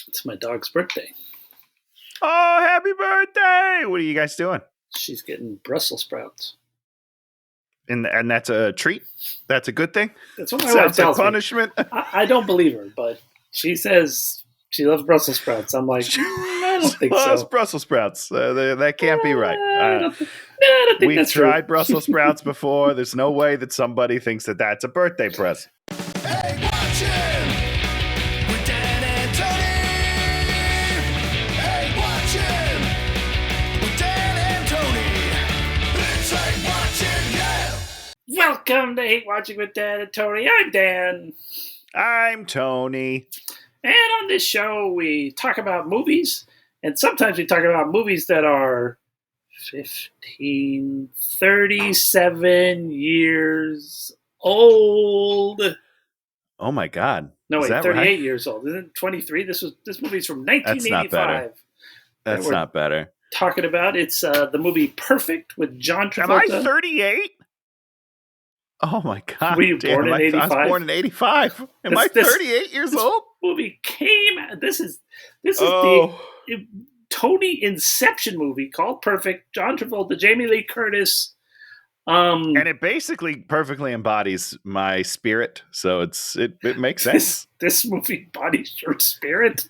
It's my dog's birthday. Oh, happy birthday! What are you guys doing? She's getting Brussels sprouts. And that's a treat? That's a good thing? That's what my wife Sounds like tells me. punishment. I don't believe her, but she says she loves Brussels sprouts. I'm like, I don't think loves so. Brussels sprouts. That can't be right. I don't think We've that's tried true. Brussels sprouts before. There's no way that somebody thinks that that's a birthday present. Hey, watch him! With Dan and Tony! Hey, watch him! With Dan and Tony! It's like watching, yeah! Welcome to Hate Watching with Dan and Tony. I'm Dan. I'm Tony. And on this show, we talk about movies. And sometimes we talk about movies that are 37 years old. Oh my God. No, Is wait, that 38 right? years old. Isn't it 23? This movie's from That's not better. 1985. That's we're not better. Talking about it's the movie Perfect with John Am I Travolta. 38? Oh my God. Were you born in I 85? was born in 85. Am I 38 years old? Movie came. This is the Tony Inception movie called Perfect. John Travolta, Jamie Lee Curtis. And it basically perfectly embodies my spirit, so it makes sense. This movie embodies your spirit.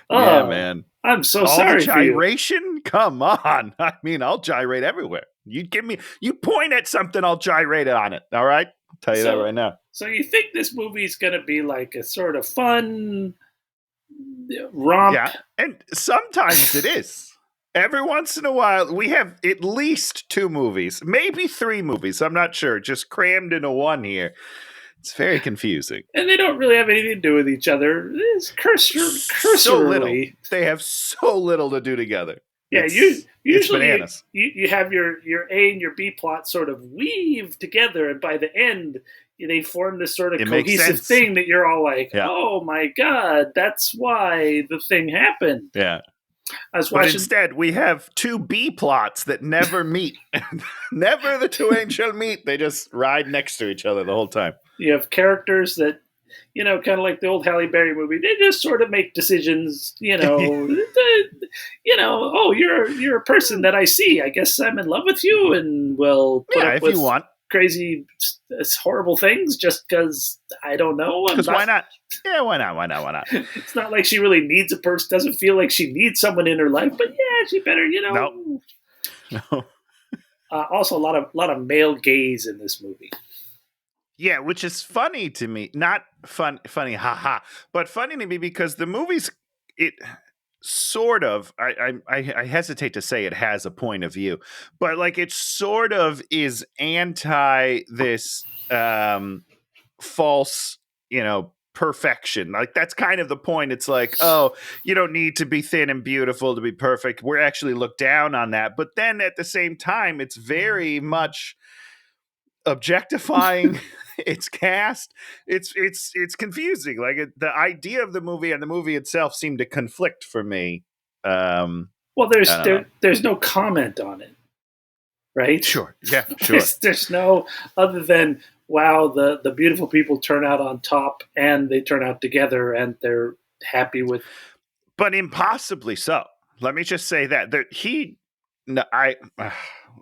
Yeah, man. I'm so All sorry the for you. gyration? Come on. I mean, I'll gyrate everywhere. You point at something, I'll gyrate on it. All right? I'll tell you that right now. So you think this movie is going to be like a sort of fun romp? Yeah, and sometimes it is. Every once in a while, we have at least 2 movies, maybe 3 movies. I'm not sure. Just crammed into one here. It's very confusing. And they don't really have anything to do with each other. It's cursorily. So little. They have so little to do together. Yeah, it's usually bananas. You have your A and your B plot sort of weave together, and by the end, they form this sort of cohesive thing that you're all like, oh my God, that's why the thing happened. Yeah. But instead, we have 2 B plots that never meet. Never the 2 ain't shall meet. They just ride next to each other the whole time. You have characters that, kind of like the old Halle Berry movie. They just sort of make decisions, oh, you're a person that I see. I guess I'm in love with you, and we'll put up if with you want crazy, horrible things just because I don't know. Because why not? Yeah, why not? It's not like she really needs a person. Doesn't feel like she needs someone in her life, but yeah, she better, No. Also, a lot of male gaze in this movie. Yeah, which is funny to me. Not funny, haha, but funny to me because the movie's it sort of. I hesitate to say it has a point of view, but like it sort of is anti this false, perfection. Like that's kind of the point. It's like, oh, you don't need to be thin and beautiful to be perfect. We're actually looked down on that, but then at the same time, it's very much objectifying its cast. It's confusing. Like the idea of the movie and the movie itself seem to conflict for me. Well, there's no comment on it, right? Sure. Yeah, sure. There's no other than wow, the beautiful people turn out on top and they turn out together and they're happy with. But impossibly so. Let me just say that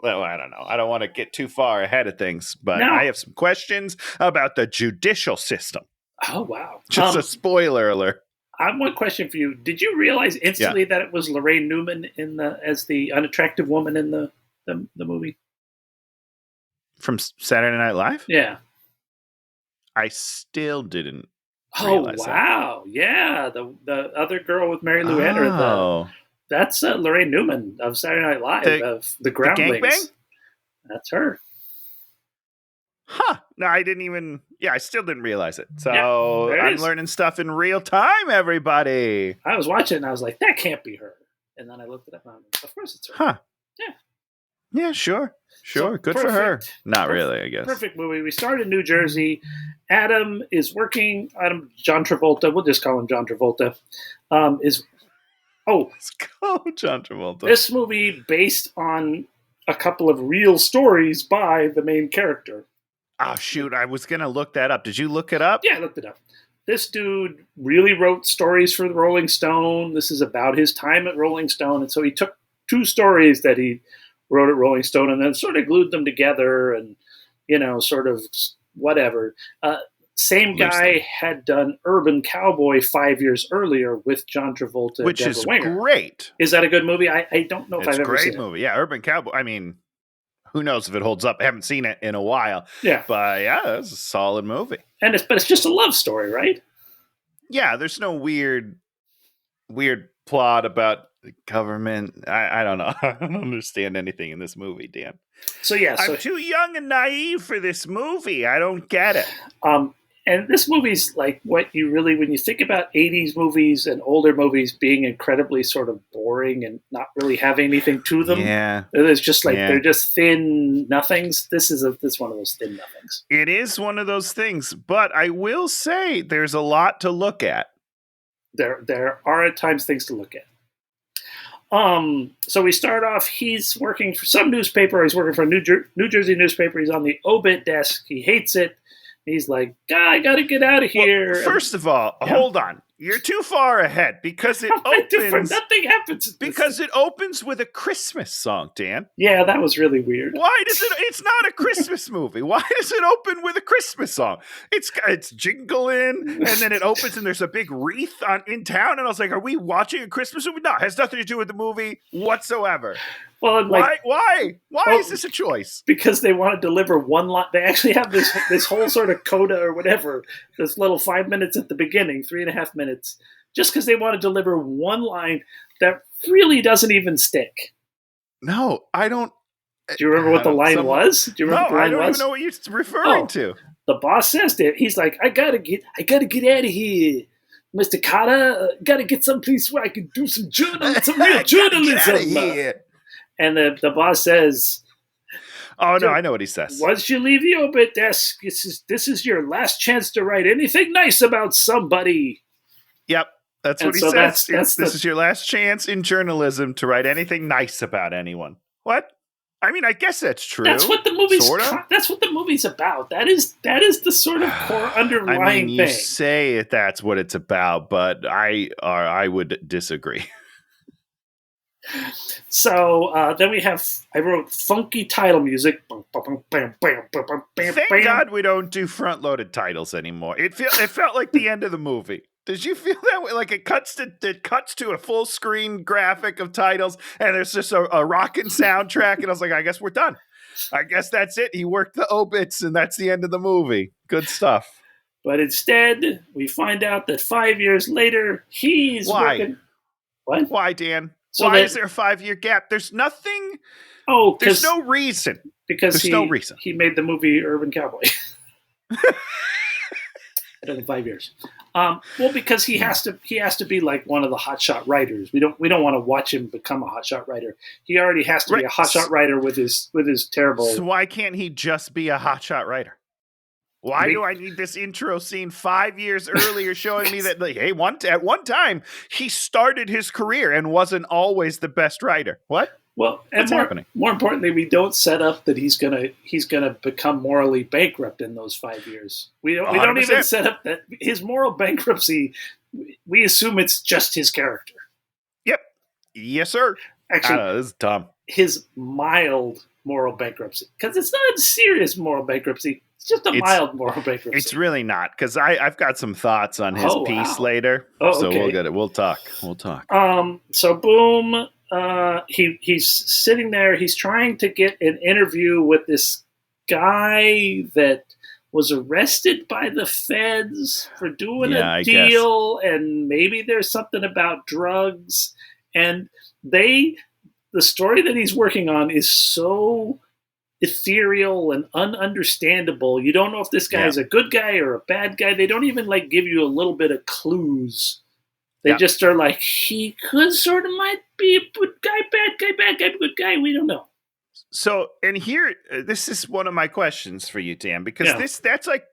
well, I don't know. I don't want to get too far ahead of things, but I have some questions about the judicial system. Oh, wow. Just a spoiler alert. I have one question for you. Did you realize instantly that it was Lorraine Newman as the unattractive woman in the movie? From Saturday Night Live? Yeah. I still didn't realize wow. That. Yeah. The other girl with Mary Lou Anner. That's Lorraine Newman of Saturday Night Live, of the Groundlings. The gangbang? That's her. Huh. No, I didn't even... Yeah, I still didn't realize it. So I'm learning stuff in real time, everybody. I was watching it and I was like, that can't be her. And then I looked it up and of course it's her. Huh. Yeah. Yeah, sure. So good for her. Not really, I guess. Perfect movie. We start in New Jersey. Adam, John Travolta, we'll just call him John Travolta, let's go, John Travolta. This movie based on a couple of real stories by the main character. Oh, shoot. I was going to look that up. Did you look it up? Yeah, I looked it up. this dude really wrote stories for the Rolling Stone. This is about his time at Rolling Stone. And so he took 2 stories that he wrote at Rolling Stone and then sort of glued them together and, sort of whatever. Same guy had done Urban Cowboy 5 years earlier with John Travolta and which Deborah is Winger. great. Is that a good movie? I don't know if I've ever seen it. It's a great movie. Yeah, Urban Cowboy. I mean, who knows if it holds up? I haven't seen it in a while. Yeah. But yeah, it's a solid movie. But it's just a love story, right? Yeah, there's no weird plot about the government. I don't know. I don't understand anything in this movie, Dan. So yeah, I'm too young and naive for this movie. I don't get it. And this movie's like what you really, when you think about 80s movies and older movies being incredibly sort of boring and not really having anything to them. Yeah. It's just like, they're just thin nothings. This is one of those thin nothings. It is one of those things, but I will say there's a lot to look at. There are at times things to look at. So we start off, he's working for some newspaper. He's working for a New Jersey newspaper. He's on the obit desk. He hates it. He's like, I got to get out of here. Well, first of all, hold on. You're too far ahead because it opens. Nothing happens. Because it opens with a Christmas song, Dan. Yeah, that was really weird. Why does it? It's not a Christmas movie. Why does it open with a Christmas song? It's jingling, and then it opens, and there's a big wreath in town. And I was like, are we watching a Christmas movie? No, it has nothing to do with the movie whatsoever. Well, why is this a choice? Because they want to deliver one line. They actually have this whole sort of coda or whatever, this little 5 minutes at the beginning, 3.5 minutes, just because they want to deliver one line that really doesn't even stick. No, I don't. Do you remember what the line was? Do you remember what the line I don't was? even know what you're referring to. The boss says that he's like, I gotta get out of here, Mr. Carter. Gotta get someplace where I can do some real journalism. And the boss says, "Oh no, I know what he says. Once you leave the obit desk, this is your last chance to write anything nice about somebody." Yep, that's what he says. This is your last chance in journalism to write anything nice about anyone. What? I mean, I guess that's true. That's what the movie's. That's what the movie's about. That is the sort of core underlying thing. You say that's what it's about, but I would disagree. So then I wrote funky title music. Thank God we don't do front-loaded titles anymore. It felt like the end of the movie. Did you feel that way? Like it cuts to a full screen graphic of titles, and there's just a rockin' soundtrack, and I was like, I guess we're done. I guess that's it. He worked the obits, and that's the end of the movie. Good stuff. But instead, we find out that 5 years later, he's working. What? Why, Dan? So why is there a 5-year gap? There's nothing. Oh, there's no reason. Because there's no reason. He made the movie Urban Cowboy. I don't know, 5 years. Well, because he has to be like one of the hotshot writers. We don't want to watch him become a hotshot writer. He already has to be a hotshot writer with his terrible. So why can't he just be a hotshot writer? Why do I need this intro scene 5 years earlier showing me that, like, hey, at one time he started his career and wasn't always the best writer? What? Well, and more importantly, we don't set up that he's gonna become morally bankrupt in those 5 years. We don't even set up that his moral bankruptcy. We assume it's just his character. Yep. Yes, sir. Actually, this is dumb. His mild moral bankruptcy, because it's not a serious moral bankruptcy. It's just a mild moral bankruptcy. It's really not, because I've got some thoughts on his piece later. So okay. We'll get it. We'll talk. So boom. He's sitting there. He's trying to get an interview with this guy that was arrested by the feds for doing a deal, and maybe there's something about drugs. And the story that he's working on is so ethereal and ununderstandable. You don't know if this guy is a good guy or a bad guy. They don't even give you a little bit of clues. They just are like, he could sort of might be a good guy, bad guy, good guy. We don't know. So, and here, this is one of my questions for you, Dan, because that's like,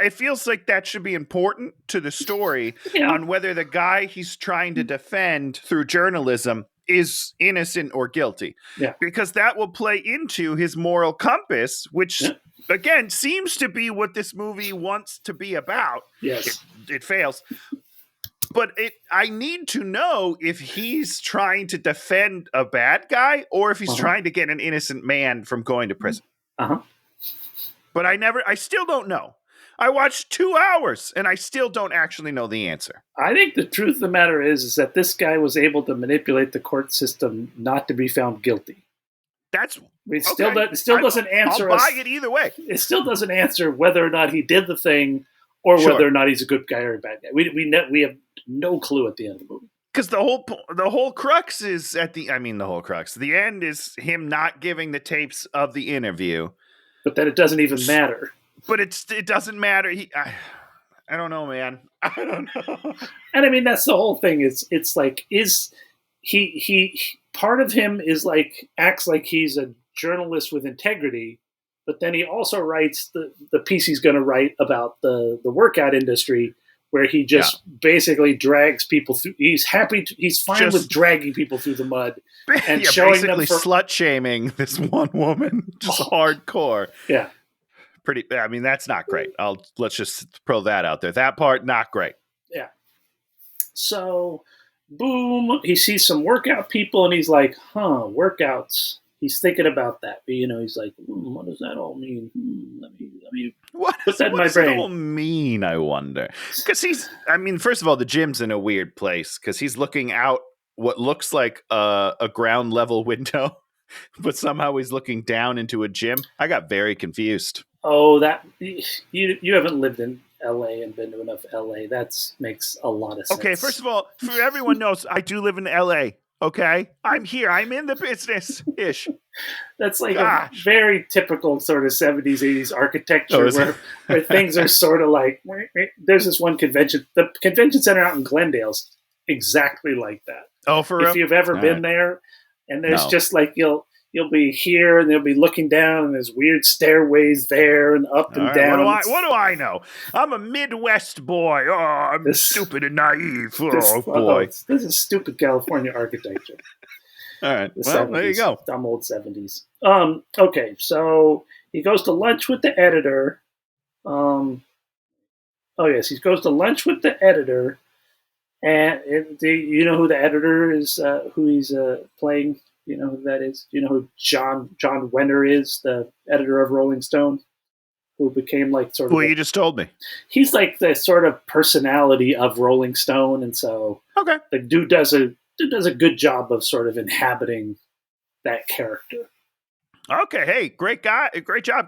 it feels like that should be important to the story on whether the guy he's trying to defend through journalism is innocent or guilty. Yeah. Because that will play into his moral compass, which again, seems to be what this movie wants to be about. Yes. It fails. But I need to know if he's trying to defend a bad guy or if he's trying to get an innocent man from going to prison. But I still don't know. I watched 2 hours and I still don't actually know the answer. I think the truth of the matter is that this guy was able to manipulate the court system not to be found guilty. It still doesn't answer I'll buy it either way. It still doesn't answer whether or not he did the thing or whether or not he's a good guy or a bad guy. We have no clue at the end of the movie. Because the whole crux is the end is him not giving the tapes of the interview. But then it doesn't even matter. But it doesn't matter. I don't know, man. I don't know. And I mean, that's the whole thing. It's like, is he part of him is like, acts like he's a journalist with integrity, but then he also writes the piece he's going to write about the workout industry, where he just basically drags people through. He's fine with dragging people through the mud and showing them slut shaming this one woman, just hardcore. Yeah. That's not great. Let's just throw that out there. That part, not great. Yeah. So, boom, he sees some workout people and he's like, workouts. He's thinking about that. But, he's like, what does that all mean? Let me put that in my brain. What does it all mean, I wonder? Because first of all, the gym's in a weird place because he's looking out what looks like a ground level window, but somehow he's looking down into a gym. I got very confused. Oh, that you haven't lived in LA and been to enough LA. That makes a lot of sense. Okay, first of all, for everyone knows, I do live in LA. Okay, I'm here. I'm in the business-ish. That's like a very typical sort of 70s, 80s architecture where things are sort of like, there's this one convention. The convention center out in Glendale's exactly like that. Oh, for real? If you've ever been there, and there's just like, you'll be here and they'll be looking down and there's weird stairways there and up and down. What do I know? I'm a Midwest boy. Oh, I'm stupid and naive. Boy. This is stupid California architecture. All right. There you go. Dumb old 70s. Okay, so he goes to lunch with the editor. He goes to lunch with the editor. And do you know who the editor is, who he's playing? You know who that is? Do you know who John Wenner is, the editor of Rolling Stone, who became like sort of... Well, you just told me. He's like the sort of personality of Rolling Stone, and so the dude does a good job of sort of inhabiting that character. Okay, hey, great job,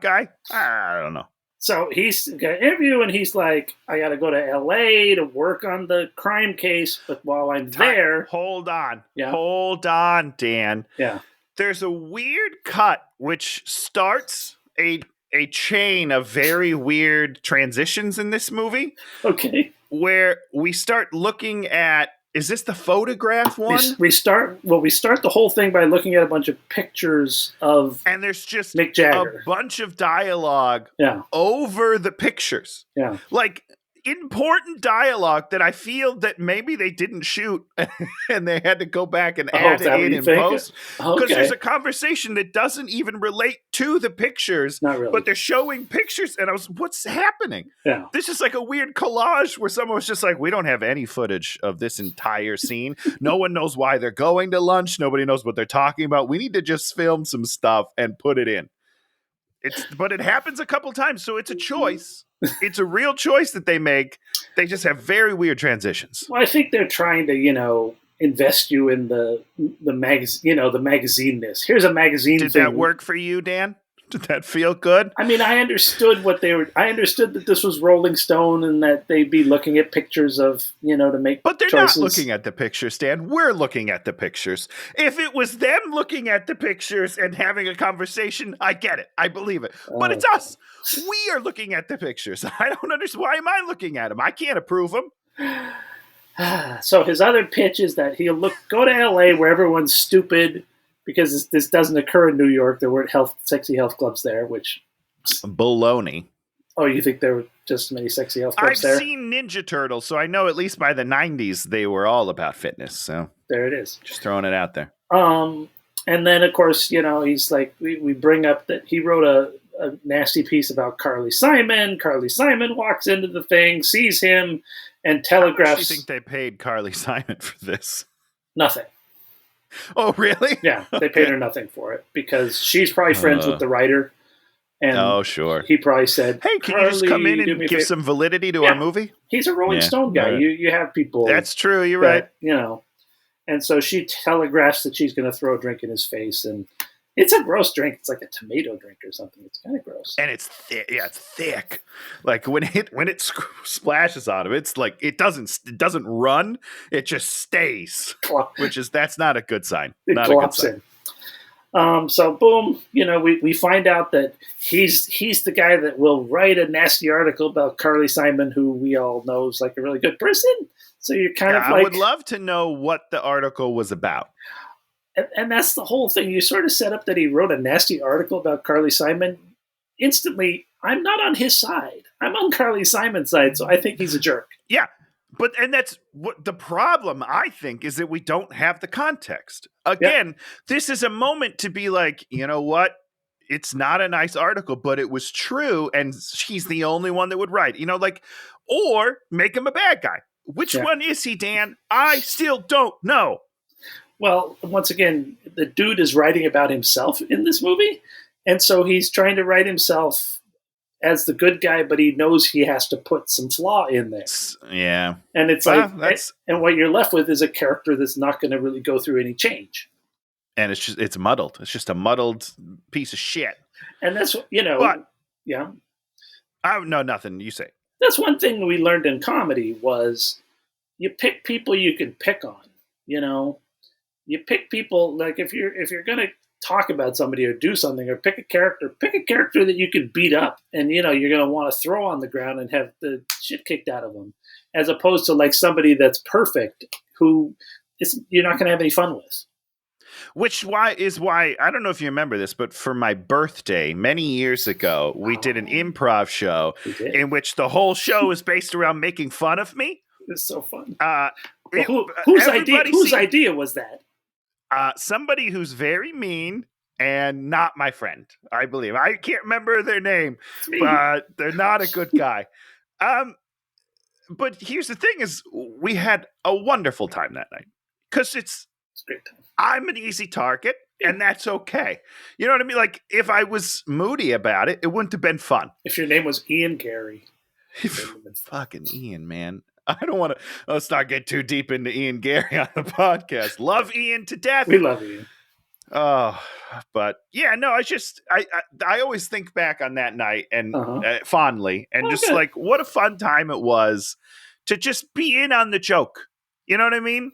guy. I don't know. So he's got an interview, and he's like, I got to go to L.A. to work on the crime case, but while I'm there... Hold on, Dan. Yeah. There's a weird cut which starts a chain of very weird transitions in this movie. Okay. Where we start looking at... Is this the photograph one? We start the whole thing by looking at a bunch of pictures of and there's just Mick Jagger. A bunch of dialogue over the pictures. Yeah. Like important dialogue that I feel that maybe they didn't shoot and they had to go back and add it in post. Because there's a conversation that doesn't even relate to the pictures, Not really. But they're showing pictures and what's happening? Yeah. This is like a weird collage where someone was just like, we don't have any footage of this entire scene. No one knows why they're going to lunch. Nobody knows what they're talking about. We need to just film some stuff and put it in. But it happens a couple times, so it's a choice. It's a real choice that they make. They just have very weird transitions. Well, I think they're trying to, invest you in the magazine, the magazine-ness. Here's a magazine thing. Did that work for you, Dan? Did that feel good? I mean, I understood I understood that this was Rolling Stone and that they'd be looking at pictures of, to make But they're choices. Not looking at the pictures, Dan. We're looking at the pictures. If it was them looking at the pictures and having a conversation, I get it. I believe it. But it's us. We are looking at the pictures. I don't understand. Why am I looking at them? I can't approve them. So his other pitch is that he'll go to L.A. where everyone's stupid, because this doesn't occur in New York. There weren't sexy health clubs there, which... Baloney. Oh, you think there were just many sexy health clubs there? I've seen Ninja Turtles, so I know at least by the 90s they were all about fitness. So there it is. Just throwing it out there. And then, of course, he's like, we bring up that he wrote a nasty piece about Carly Simon. Carly Simon walks into the thing, sees him, and telegraphs. How much do you think they paid Carly Simon for this? Nothing. Oh, really? Yeah, they paid her nothing for it because she's probably friends with the writer. And sure. He probably said, "Hey, can you just come in and give some validity to our movie?" He's a Rolling Stone guy. Right. You have people. That's true. You're right. You know, and so she telegraphs that she's going to throw a drink in his face, and it's a gross drink. It's like a tomato drink or something. It's kind of gross. And it's thick. Yeah, it's thick. Like when it splashes on him, it's like it doesn't run. It just stays. That's not a good sign. Not a good sign. So boom, we find out that he's the guy that will write a nasty article about Carly Simon, who we all know is like a really good person. So you're kind of like, I would love to know what the article was about. And that's the whole thing. You sort of set up that he wrote a nasty article about Carly Simon. Instantly, I'm not on his side. I'm on Carly Simon's side, so I think he's a jerk. Yeah. And that's what the problem, I think, is that we don't have the context. Again, This is a moment to be like, you know what? It's not a nice article, but it was true, and he's the only one that would write. Or make him a bad guy. Which one is he, Dan? I still don't know. Well, once again, the dude is writing about himself in this movie, and so he's trying to write himself as the good guy, but he knows he has to put some flaw in there. Yeah. And it's and what you're left with is a character that's not going to really go through any change. And it's muddled. It's just a muddled piece of shit. And that's, yeah. No, nothing. You say. That's one thing we learned in comedy was you pick people you can pick on, You pick people, like if you're going to talk about somebody or do something or pick a character that you can beat up and you're going to want to throw on the ground and have the shit kicked out of them, as opposed to like somebody that's perfect who you're not going to have any fun with. Which is why I don't know if you remember this, but for my birthday many years ago, we did an improv show in which the whole show is based around making fun of me. It's so fun. Whose idea was that? Somebody who's very mean and not my friend, I believe. I can't remember their name, but they're not a good guy. But here's the thing is we had a wonderful time that night because it's a great time. I'm an easy target and that's okay. You know what I mean? Like if I was moody about it, it wouldn't have been fun. If your name was Ian Gary. Fucking Ian, man. I don't want to. Let's not get too deep into Ian Gary on the podcast. Love Ian to death. We love Ian. Oh, but yeah, no. I always think back on that night and fondly, and like what a fun time it was to just be in on the joke. You know what I mean?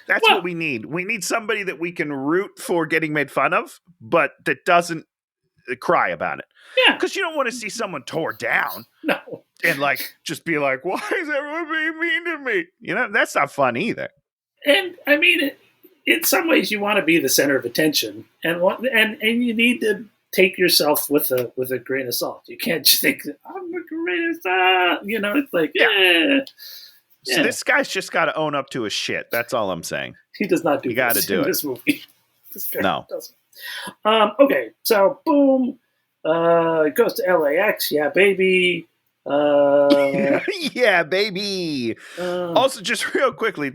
That's what we need. We need somebody that we can root for getting made fun of, but that doesn't cry about it. Yeah, because you don't want to see someone tore down. No. And just be like, why is everyone being mean to me? That's not fun either. And I mean, in some ways, you want to be the center of attention, and you need to take yourself with a grain of salt. You can't just think I'm the greatest. It's like So this guy's just got to own up to his shit. That's all I'm saying. He does not do. You got to do it. This movie. No. Doesn't. Okay, so boom. It goes to LAX. Yeah, baby. Yeah, baby. Also, just real quickly,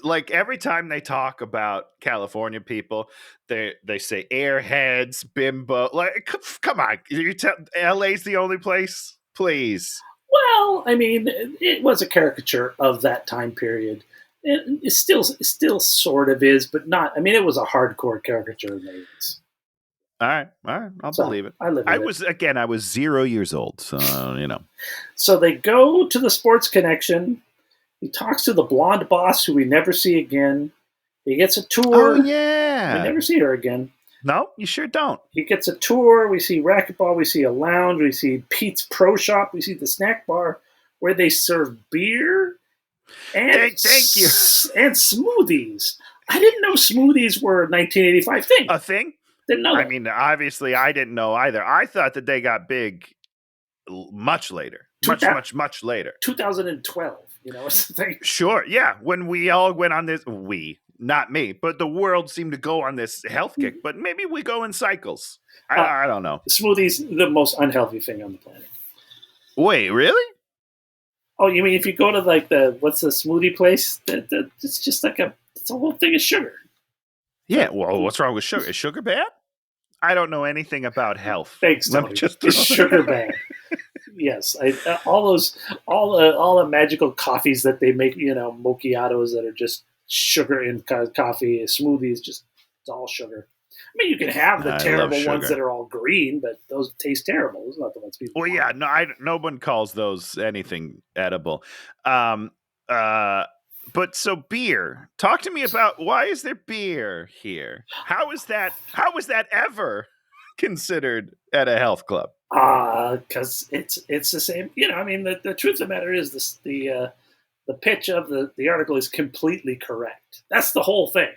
like every time they talk about California people, they say airheads, bimbo. Like, come on, LA's the only place, please. Well, I mean, it was a caricature of that time period. It still sort of is, but not. I mean, it was a hardcore caricature of the 80s. All right. I'll believe it. I was 0 years old, so So they go to the Sports Connection. He talks to the blonde boss, who we never see again. He gets a tour. Oh yeah, we never see her again. No, you sure don't. He gets a tour. We see racquetball. We see a lounge. We see Pete's Pro Shop. We see the snack bar where they serve beer and thank you and smoothies. I didn't know smoothies were a 1985 thing. A thing? Didn't know. I mean, obviously, I didn't know either. I thought that they got big much later. Much later. 2012, it's the thing. Sure, yeah. When we all went on this, not me, but the world seemed to go on this health kick. But maybe we go in cycles. I don't know. Smoothies, the most unhealthy thing on the planet. Wait, really? Oh, you mean if you go to like what's the smoothie place? It's just like it's a whole thing of sugar. Yeah. Well, what's wrong with sugar? Is sugar bad? I don't know anything about health. Thanks, Tony. Is sugar bad? Yes, all the magical coffees that they make, macchiatos that are just sugar in coffee, smoothies, just it's all sugar. I mean, you can have the terrible ones that are all green, but those taste terrible. Those are not the ones people. Well, yeah, no one calls those anything edible. But so beer. Talk to me about why is there beer here? How is that ever considered at a health club? Because it's the same. I mean, the truth of the matter is the pitch of the article is completely correct. That's the whole thing.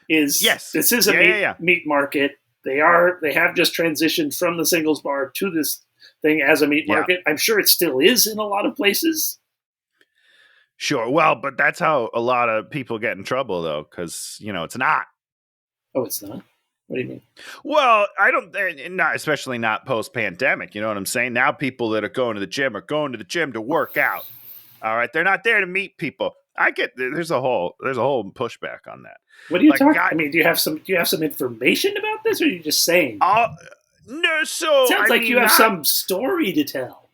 This is a meat market. They have just transitioned from the singles bar to this thing as a meat market. I'm sure it still is in a lot of places. Sure. Well, but that's how a lot of people get in trouble, though, because, it's not. Oh, it's not? What do you mean? Well, I don't, especially not post-pandemic. You know what I'm saying? Now people that are going to the gym are going to the gym to work out. All right. They're not there to meet people. I get there's a whole pushback on that. What are you talking? I mean, do you have some information about this, or are you just saying? No. So it sounds like you have some story to tell.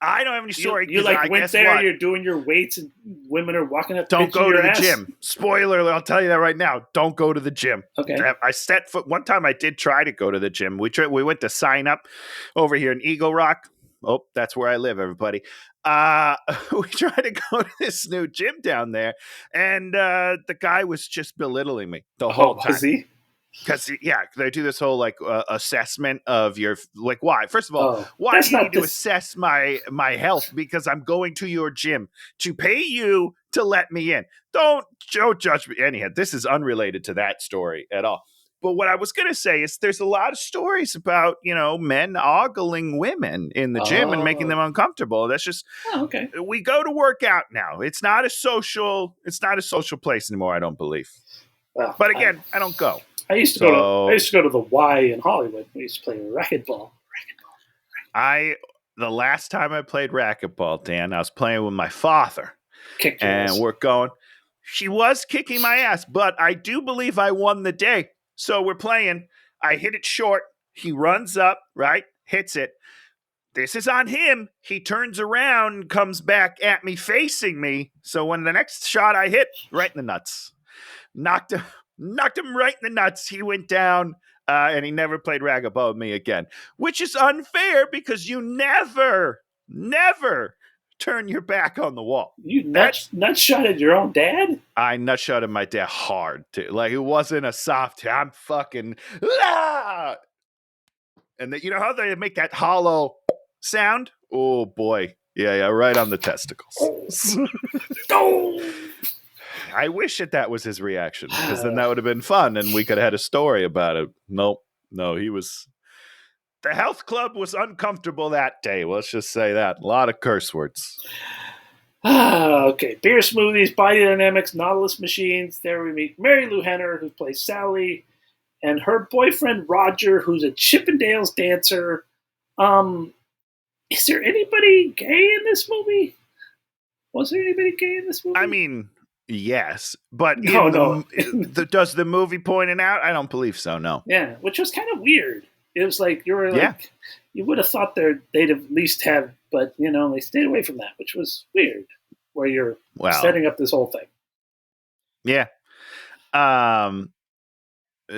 I don't have any story. You went there. You're doing your weights, and women are walking up. Don't go to the gym. Spoiler alert! I'll tell you that right now. Don't go to the gym. Okay. I set foot. One time I did try to go to the gym. We went to sign up over here in Eagle Rock. Oh, that's where I live, everybody. We tried to go to this new gym down there, and the guy was just belittling me the whole time. Was he? Because they do this whole assessment of your why. First of all, why do you need to assess my health? Because I'm going to your gym to pay you to let me in. Don't judge me. Anyhow, this is unrelated to that story at all. But what I was going to say is there's a lot of stories about, men ogling women in the gym and making them uncomfortable. That's just, okay. We go to work out now. It's not a social place anymore, I don't believe. Well, but again, I don't go. I used to go to the Y in Hollywood. We used to play racquetball. The last time I played racquetball, Dan, I was playing with my father. Kicked your ass. We're going. She was kicking my ass, but I do believe I won the day. So we're playing. I hit it short. He runs up, right? Hits it. This is on him. He turns around, comes back at me, facing me. So when the next shot I hit, right in the nuts. Knocked him right in the nuts. He went down, and he never played racquetball with me again, which is unfair because you never turn your back on the wall. You nut-shotted your own dad? I nut-shotted my dad hard, too. It wasn't a soft, I'm fucking, and you know how they make that hollow sound? Oh, boy. Yeah, right on the testicles. I wish that was his reaction, because then that would have been fun, and we could have had a story about it. Nope. No, he was... The health club was uncomfortable that day. Let's just say that. A lot of curse words. Okay. Beer smoothies, body dynamics, Nautilus machines. There we meet Mary Lou Henner, who plays Sally, and her boyfriend, Roger, who's a Chippendales dancer. Is there anybody gay in this movie? Was there anybody gay in this movie? I mean, yes. But no. Does the movie point it out? I don't believe so, no. Yeah, which was kind of weird. It was like you would have thought they'd at least have, but they stayed away from that, which was weird. Where you're setting up this whole thing. Yeah.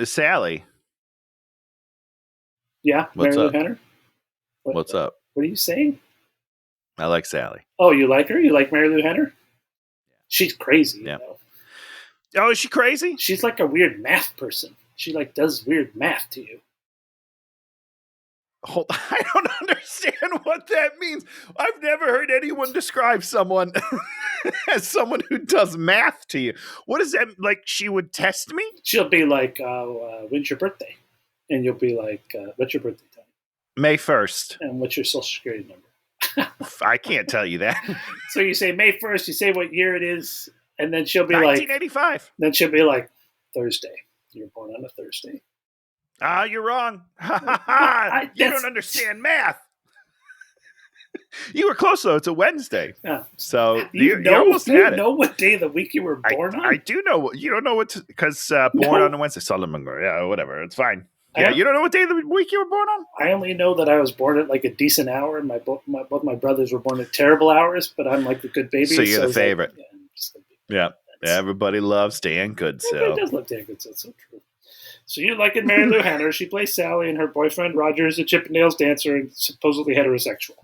Sally. Yeah, What's Mary up? Lou Henner. What's up? What are you saying? I like Sally. Oh, you like her? You like Mary Lou Henner? She's crazy. Yeah. Oh, is she crazy? She's like a weird math person. She does weird math to you. I don't understand what that means. I've never heard anyone describe someone as someone who does math to you. What is that? Like, she would test me? She'll be like, when's your birthday? And you'll be like, what's your birthday time? May 1st. And what's your social security number? I can't tell you that. So you say May 1st, you say what year it is, And then she'll be 1985. Then she'll be like, Thursday. You were born on a Thursday. You're wrong. You don't understand math. You were close, though. It's a Wednesday. Yeah. So you almost had it. You know what day of the week you were born on? I do know. You don't know what, because born on a Wednesday. Solomon, yeah, whatever. It's fine. Yeah, you don't know what day of the week you were born on? I only know that I was born at like a decent hour, and both my brothers were born at terrible hours, but I'm like the good baby. So you're the favorite. Yeah, everybody loves Dan Good. Everybody does love Dan Good. So it's so true. So you like it, Mary Lou Henner. She plays Sally, and her boyfriend Roger is a Chippendales dancer and supposedly heterosexual.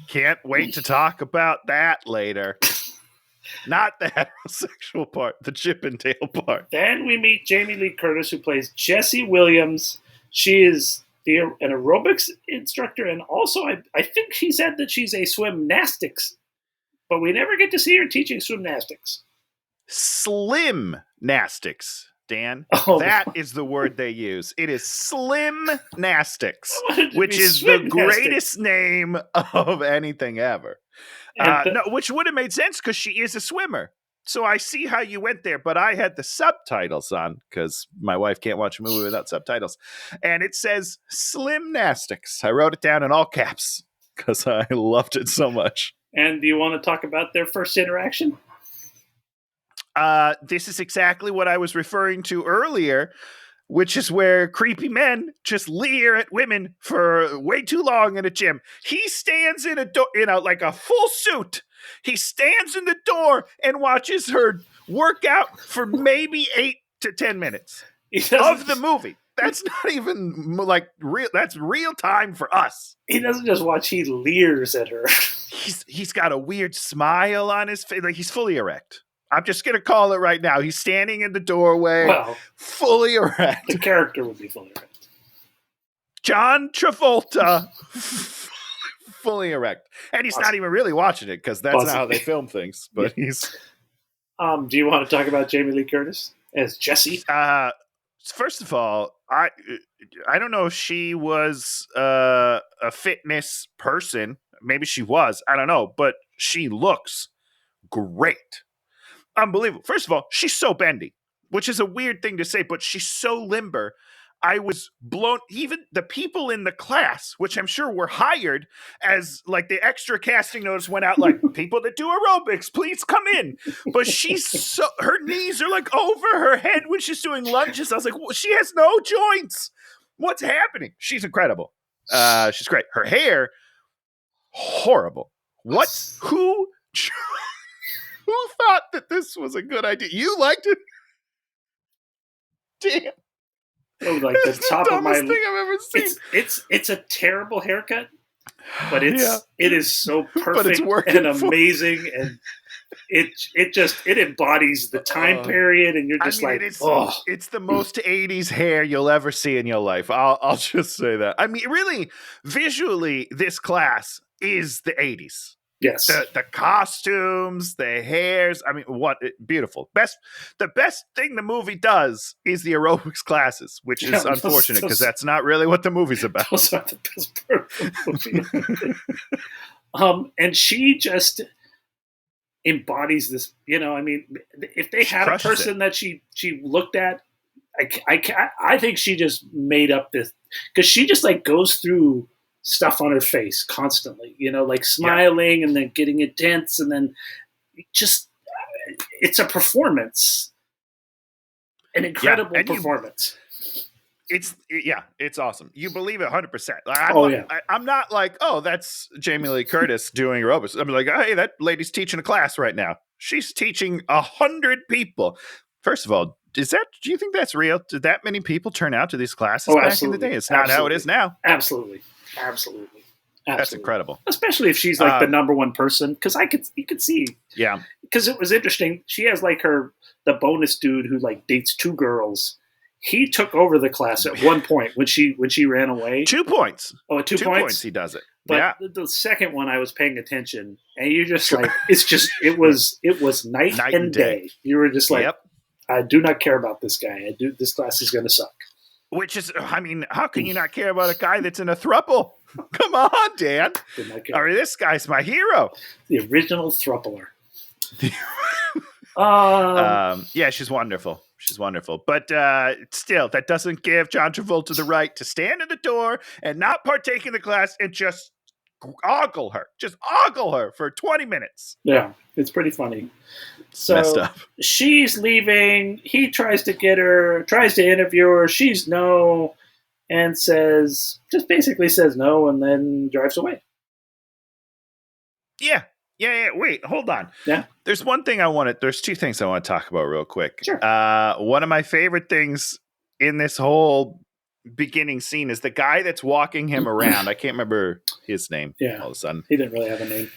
Can't wait to talk about that later. Not the heterosexual part, the Chippendale part. Then we meet Jamie Lee Curtis, who plays Jessie Williams. She is an aerobics instructor, and also I think she said that she's a swimnastics, but we never get to see her teaching swimnastics. Slimnastics, Dan. That is the word they use. It is slimnastics, which is the greatest name of anything ever. Which would have made sense because she is a swimmer. So I see how you went there, but I had the subtitles on because my wife can't watch a movie without subtitles. And it says Slimnastics. I wrote it down in all caps because I loved it so much. And do you want to talk about their first interaction? This is exactly what I was referring to earlier, which is where creepy men just leer at women for way too long in a gym. He stands in like a full suit. He stands in the door and watches her work out for maybe 8 to 10 minutes of the movie. That's not even like real. That's real time for us. He doesn't just watch; he leers at her. He's got a weird smile on his face. Like he's fully erect. I'm just going to call it right now. He's standing in the doorway, fully erect. The character would be fully erect. John Travolta, fully erect. And he's not even really watching it because that's not how they film things. But he's... do you want to talk about Jamie Lee Curtis as Jessie? First of all, I don't know if she was a fitness person. Maybe she was. I don't know. But she looks great. Unbelievable. First of all, she's so bendy, which is a weird thing to say, but she's so limber. I was blown. Even the people in the class, which I'm sure were hired as like the extra casting notice went out, like people that do aerobics, please come in. But her knees are like over her head when she's doing lunges. I was like, well, she has no joints. What's happening? She's incredible. She's great. Her hair, horrible. Who thought that this was a good idea? You liked it? Damn. Oh, like the top of my thing I've ever seen. It's a terrible haircut, but it is so perfect and amazing, and it embodies the time period, and you're just it's the most 80s hair you'll ever see in your life. I'll just say that. I mean, really, visually, this class is the 80s. Yes, the costumes, the hairs. I mean, beautiful. The best thing the movie does is the aerobics classes, which is unfortunate because that's not really what the movie's about. Those are the best part of the movie. And she just embodies this. You know, I mean, if they had a person that she looked at, I think she just made up this because she just like goes through stuff on her face constantly, you know, like smiling and then getting intense and then just it's a performance, an incredible performance. It's awesome. You believe it 100%. I'm not like, oh, that's Jamie Lee Curtis doing aerobics. I'm like, hey, that lady's teaching a class right now. She's teaching 100 people. First of all, do you think that's real? Did that many people turn out to these classes back in the day? It's not how it is now. Absolutely. That's incredible. Especially if she's like the number one person, because you could see. Yeah. Because it was interesting. She has like the bonus dude who like dates 2 girls. He took over the class at one point when she ran away. 2 points. Oh, at 2 points he does it. But the second one, I was paying attention, and you just like it was night and day. You were just like, I do not care about this guy. This class is going to suck. Which is, I mean, how can you not care about a guy that's in a throuple? Come on, Dan. I mean, this guy's my hero. The original throupler. Yeah, she's wonderful. She's wonderful. But still, that doesn't give John Travolta the right to stand in the door and not partake in the class and just ogle her. Just ogle her for 20 minutes. Yeah, it's pretty funny. It's messed up. She's leaving. He tries to get her, tries to interview her. She's no, and basically says no, and then drives away. Yeah. Wait, hold on. Yeah. There's two things I want to talk about real quick. Sure. One of my favorite things in this whole beginning scene is the guy that's walking him around. I can't remember his name. Yeah. All of a sudden. He didn't really have a name.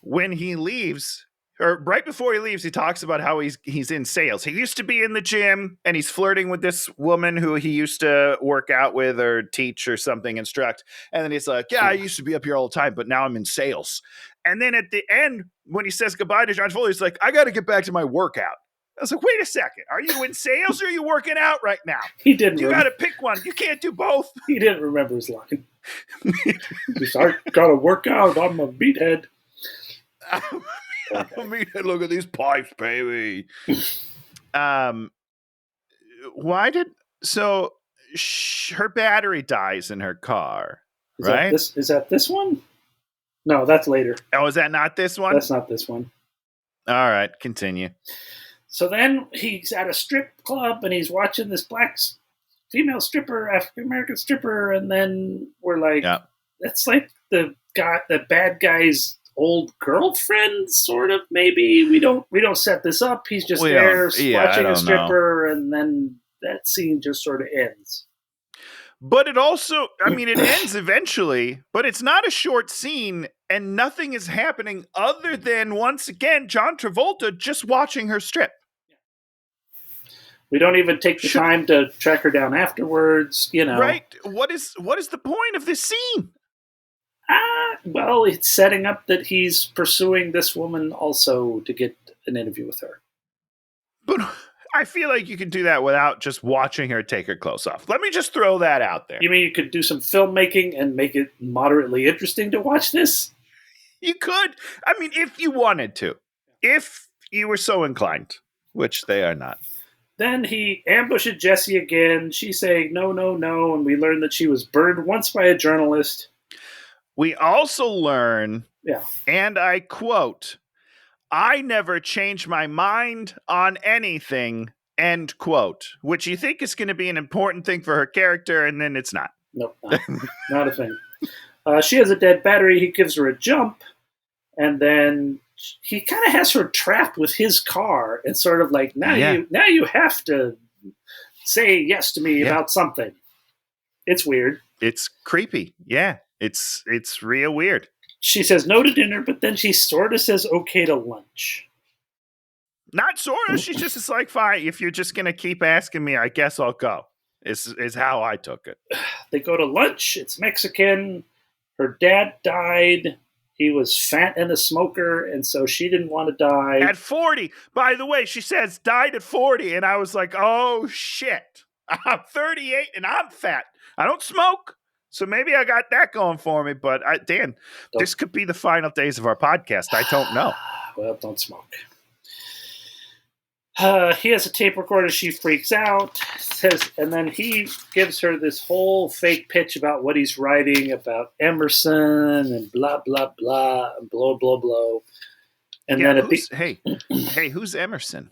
When he leaves, or right before he leaves, he talks about how he's in sales. He used to be in the gym and he's flirting with this woman who he used to work out with or teach or something, instruct. And then he's like, yeah, I used to be up here all the time, but now I'm in sales. And then at the end, when he says goodbye to John Travolta, he's like, I got to get back to my workout. I was like, wait a second. Are you in sales or are you working out right now? He didn't. You got to pick one. You can't do both. He didn't remember his line. I got to work out. I'm a meathead. Look at these pipes, baby. Her battery dies in her car, right? Is that this one? No, that's later. Oh, is that not this one? That's not this one. All right, continue. So then he's at a strip club and he's watching this black female stripper, African American stripper, and then we're like, that's like the bad guy's old girlfriend, sort of. Maybe we don't set this up. He's just there watching a stripper, and then that scene just sort of ends. But it also, it ends eventually, but it's not a short scene, and nothing is happening other than, once again, John Travolta just watching her strip. We don't even take the time to track her down afterwards, Right? What is the point of this scene? Well, it's setting up that he's pursuing this woman also to get an interview with her. But I feel like you could do that without just watching her take her clothes off. Let me just throw that out there. You mean you could do some filmmaking and make it moderately interesting to watch this? You could. If you wanted to. If you were so inclined, which they are not. Then he ambushes Jessie again. She's saying, no, no, no. And we learn that she was burned once by a journalist. We also learn, and I quote, I never change my mind on anything, end quote, which you think is going to be an important thing for her character, and then it's not. Nope, not a thing. She has a dead battery. He gives her a jump, and then he kind of has her trapped with his car, and sort of like, now you have to say yes to me about something. It's weird. It's creepy. Yeah. It's real weird. She says no to dinner, but then she sort of says okay to lunch. Not sort of. She's just like, fine, if you're just going to keep asking me, I guess I'll go. Is how I took it. They go to lunch. It's Mexican. Her dad died. He was fat and a smoker, and so she didn't want to die. At 40. By the way, she says died at 40, and I was like, oh, shit. I'm 38, and I'm fat. I don't smoke. So maybe I got that going for me, but Dan, this could be the final days of our podcast. I don't know. Well, don't smoke. He has a tape recorder. She freaks out, and then he gives her this whole fake pitch about what he's writing about Emerson and blah, blah, blah, and blow, blow, blow. And then hey, who's Emerson?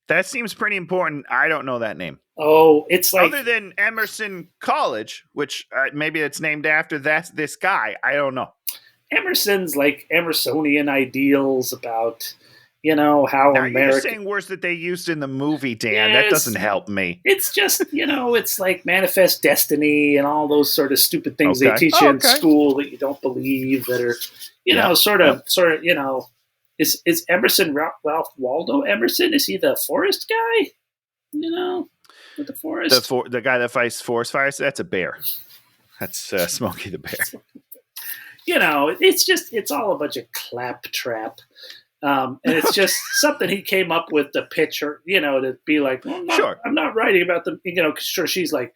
That seems pretty important. I don't know that name. Oh, it's like... Other than Emerson College, which maybe it's named after this guy. I don't know. Emerson's like Emersonian ideals about, how America... You're just saying words that they used in the movie, Dan. Yes, that doesn't help me. It's just, it's like manifest destiny and all those sort of stupid things they teach you in school that you don't believe that are, sort of, Is Emerson Ralph Waldo Emerson? Is he the forest guy? With the forest? The guy that fights forest fires? That's a bear. That's Smokey the Bear. It's all a bunch of claptrap. And it's just something he came up with to pitch her, to be like, well, I'm not writing about them. Sure, she's like,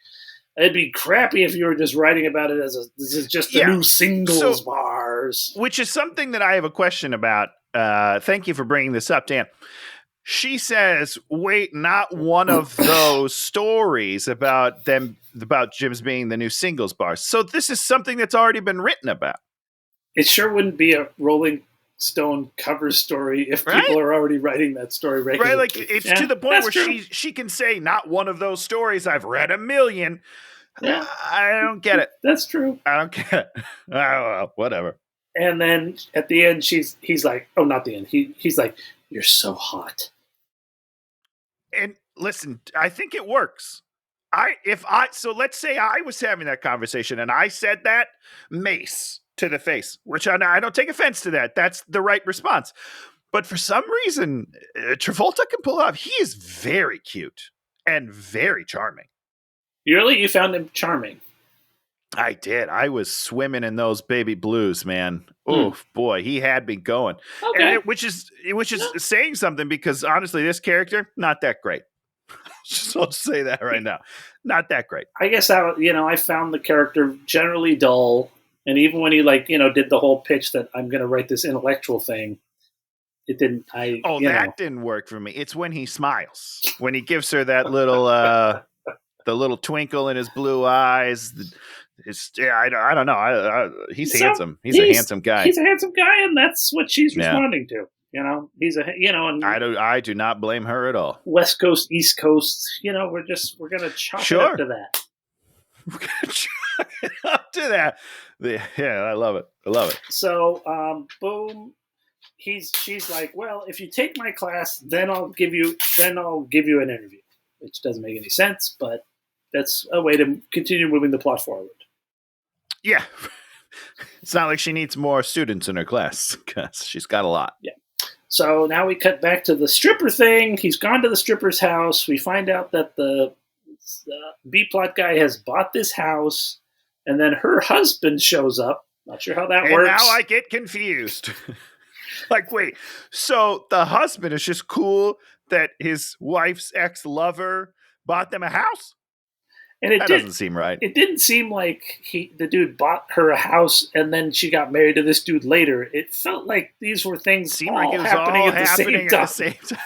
it'd be crappy if you were just writing about it as this is just the new singles bars. Which is something that I have a question about. Thank you for bringing this up, Dan. She says, wait, not one of those stories about Jim's being the new singles bar. So this is something that's already been written about. It sure wouldn't be a Rolling Stone cover story if people are already writing that story regularly. Right? Like, it's to the point where she can say, not one of those stories. I've read a million. Yeah. I don't get it. That's true. I don't get it. Oh, whatever. And then at the end, he's like, oh, not the end. He's like, you're so hot. And listen, I think it works. So let's say I was having that conversation and I said that, mace to the face, which I don't take offense to that. That's the right response. But for some reason, Travolta can pull off. He is very cute and very charming. You found him charming? I did. I was swimming in those baby blues, man. Oh boy, he had me going. Okay. Which is saying something, because honestly, this character not that great. I'll say that right now, not that great. I guess I found the character generally dull, and even when he did the whole pitch that I'm going to write this intellectual thing, it didn't. That didn't work for me. It's when he smiles, when he gives her that little the little twinkle in his blue eyes. I don't know. He's handsome. He's a handsome guy. He's a handsome guy, and that's what she's responding to. He's and I do not blame her at all. West Coast, East Coast. We're gonna chalk it up to that. We're gonna chalk it up to that. Yeah, I love it. So, boom. She's like, well, if you take my class, then I'll give you an interview, which doesn't make any sense, but that's a way to continue moving the plot forward. Yeah. It's not like she needs more students in her class, because she's got a lot. Yeah. So now we cut back to the stripper thing. He's gone to the stripper's house. We find out that the B-plot guy has bought this house, and then her husband shows up. Not sure how that works. Now I get confused. Like, wait, so the husband is just cool that his wife's ex-lover bought them a house? And that doesn't seem right. It didn't seem like the dude bought her a house and then she got married to this dude later. It felt like these were things happening at the same time.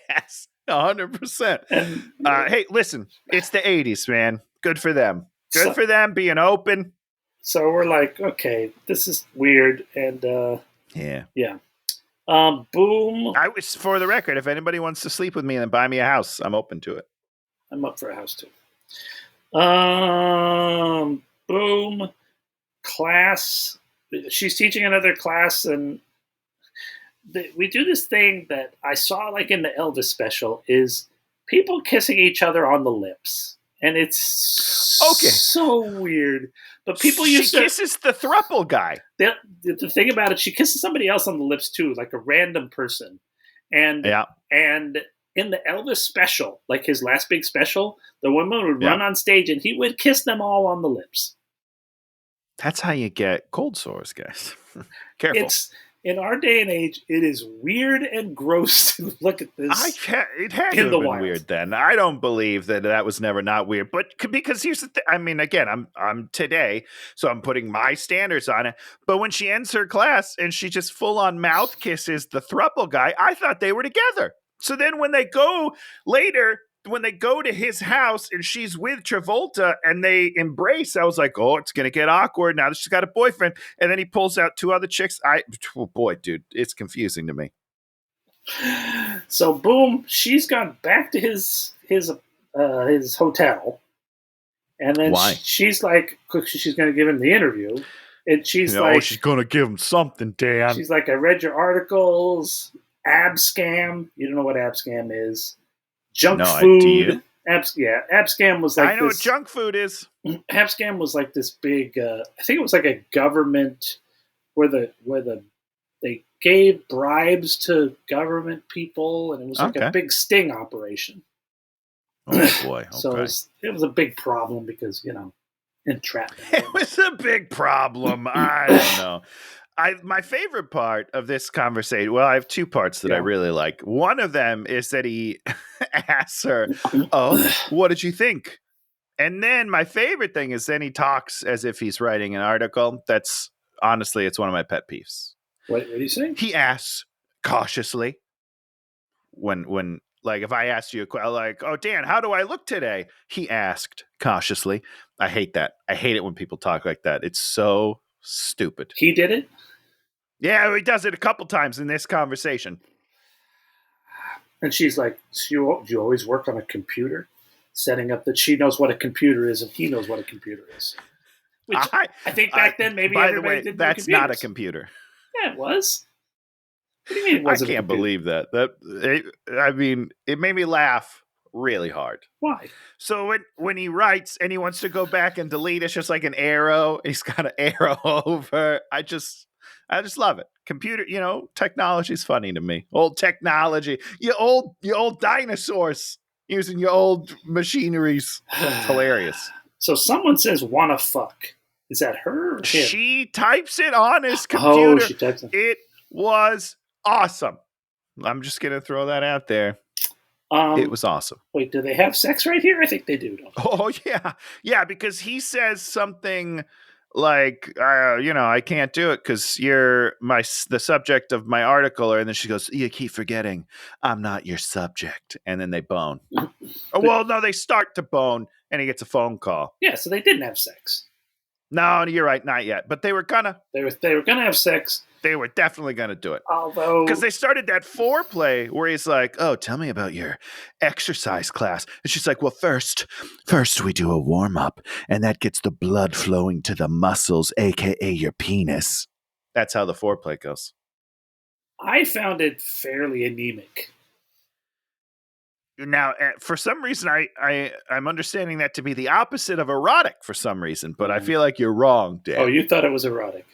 Yes, 100%. Hey, listen, it's the 80s, man. Good for them. Good for them being open. So we're like, okay, this is weird. And yeah. Boom. For the record, if anybody wants to sleep with me and buy me a house, I'm open to it. I'm up for a house too. Boom. Class. She's teaching another class, and we do this thing that I saw like in the Elvis special, is people kissing each other on the lips. And it's so weird. But people she kisses the throuple guy. The thing about it, she kisses somebody else on the lips too, like a random person. And in the Elvis special, like his last big special, the woman would run on stage and he would kiss them all on the lips. That's how you get cold sores, guys. Careful. In our day and age, it is weird and gross to look at this. It had to have been weird then. I don't believe that was never not weird. But because here's the thing. I mean, again, I'm today, so I'm putting my standards on it. But when she ends her class and she just full on mouth kisses the throuple guy, I thought they were together. So then when they go later, when they go to his house and she's with Travolta and they embrace, I was like, oh, it's going to get awkward now that she's got a boyfriend. And then he pulls out two other chicks. Oh boy, dude, it's confusing to me. So boom, she's gone back to his hotel. And then she's like, she's going to give him the interview. And she's like, she's going to give him something, Dan. She's like, I read your articles. Ab scam. You don't know what ab scam is. Junk food. Ab scam was like, I know what junk food is. Ab scam was like this big. I think it was like a government where they gave bribes to government people, and it was like a big sting operation. Oh boy! Okay. So it was a big problem because entrapment. It was a big problem. I don't know. My favorite part of this conversation, well, I have two parts that I really like. One of them is that he asks her, oh, what did you think? And then my favorite thing is then he talks as if he's writing an article. That's, honestly, it's one of my pet peeves. What did he say? He asks cautiously, when like if I asked you like, oh Dan, how do I look today? He asked cautiously. I hate that. I hate it when people talk like that. It's so stupid. He did it? Yeah, he does it a couple times in this conversation. And she's like, so you always work on a computer? Setting up that she knows what a computer is and he knows what a computer is. Which I think back then maybe by everybody the way, didn't that's not a computer. Yeah, it was. What do you mean it wasn't? I can't believe that. It made me laugh really hard. Why? So when he writes and he wants to go back and delete, it's just like an arrow. He's got an arrow over. I just love it. Computer, technology is funny to me. Old technology. You old dinosaurs using your old machineries. It's hilarious. So someone says wanna fuck. Is that her or him? She types it on his computer. Oh, she types it. It was awesome. I'm just going to throw that out there. It was awesome. Wait, do they have sex right here? I think they do. Oh, yeah. Yeah, because he says something like, I can't do it because you're the subject of my article. And then she goes, you keep forgetting I'm not your subject. And then they bone. They start to bone and he gets a phone call. Yeah, so they didn't have sex. No, you're right. Not yet. But they were gonna. They were gonna have sex. They were definitely gonna do it. Although, because they started that foreplay where he's like, "Oh, tell me about your exercise class," and she's like, "Well, first we do a warm up, and that gets the blood flowing to the muscles, aka your penis." That's how the foreplay goes. I found it fairly anemic. Now, for some reason, I'm understanding that to be the opposite of erotic for some reason, but I feel like you're wrong, Dan. Oh, you thought it was erotic.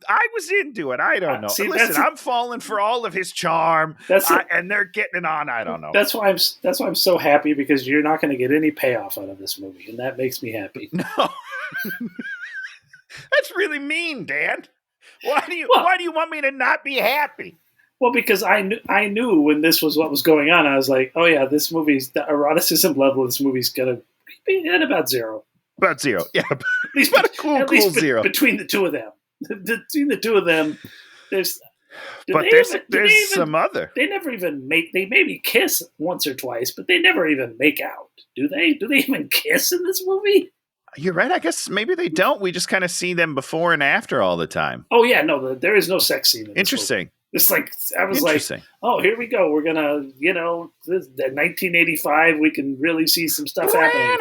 I was into it. I don't know. See, listen, I'm falling for all of his charm, and they're getting it on. I don't know. That's why I'm so happy because you're not going to get any payoff out of this movie, and that makes me happy. No, that's really mean, Dan. Why do you want me to not be happy? Well, because I knew when this was what was going on, I was like, oh yeah, this movie's the eroticism level of this movie's gonna be at about zero. About zero, yeah. At least about a cool zero between the two of them. Between the two of them, there's some other. They never even make. They maybe kiss once or twice, but they never even make out. Do they? Do they even kiss in this movie? You're right. I guess maybe they don't. We just kind of see them before and after all the time. Oh yeah, no, there is no sex scene. Interesting. Movie. It's like I was like, oh, here we go. We're gonna, this 1985. We can really see some stuff happening.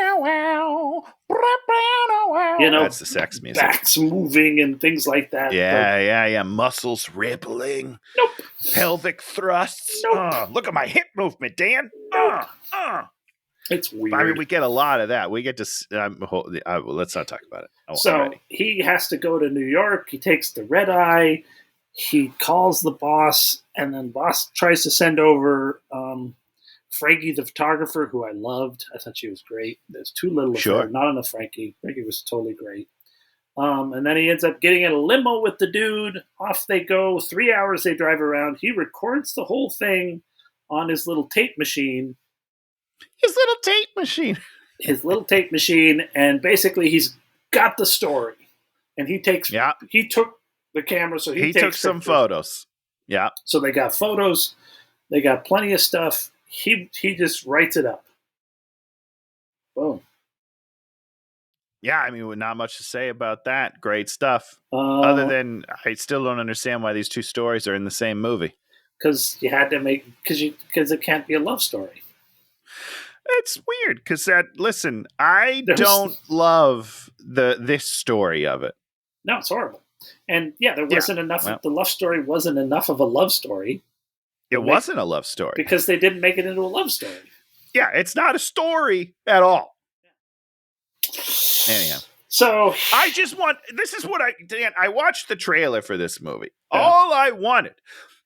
That's the sex music. Backs moving and things like that. Yeah. Muscles rippling. Nope. Pelvic thrusts. Nope. Look at my hip movement, Dan. It's weird. I mean, we get a lot of that. We get to. Let's not talk about it. So he has to go to New York. He takes the red eye. He calls the boss, and then boss tries to send over Frankie the photographer, who I loved. I thought she was great. There's too little of her, not enough Frankie. Frankie was totally great. And then he ends up getting in a limo with the dude. Off they go. 3 hours they drive around. He records the whole thing on his little tape machine. His little tape machine, and basically he's got the story. And he took the camera, so he took some photos. Yeah. So they got photos. They got plenty of stuff. He just writes it up. Boom. Yeah, I mean, not much to say about that. Great stuff. Other than I still don't understand why these two stories are in the same movie. Because you had to because it can't be a love story. It's weird because listen, I don't love this story of it. No, it's horrible. And yeah, there wasn't enough. The love story wasn't enough of a love story. It wasn't a love story. Because they didn't make it into a love story. Yeah, it's not a story at all. Anyhow. So I watched the trailer for this movie. Yeah. All I wanted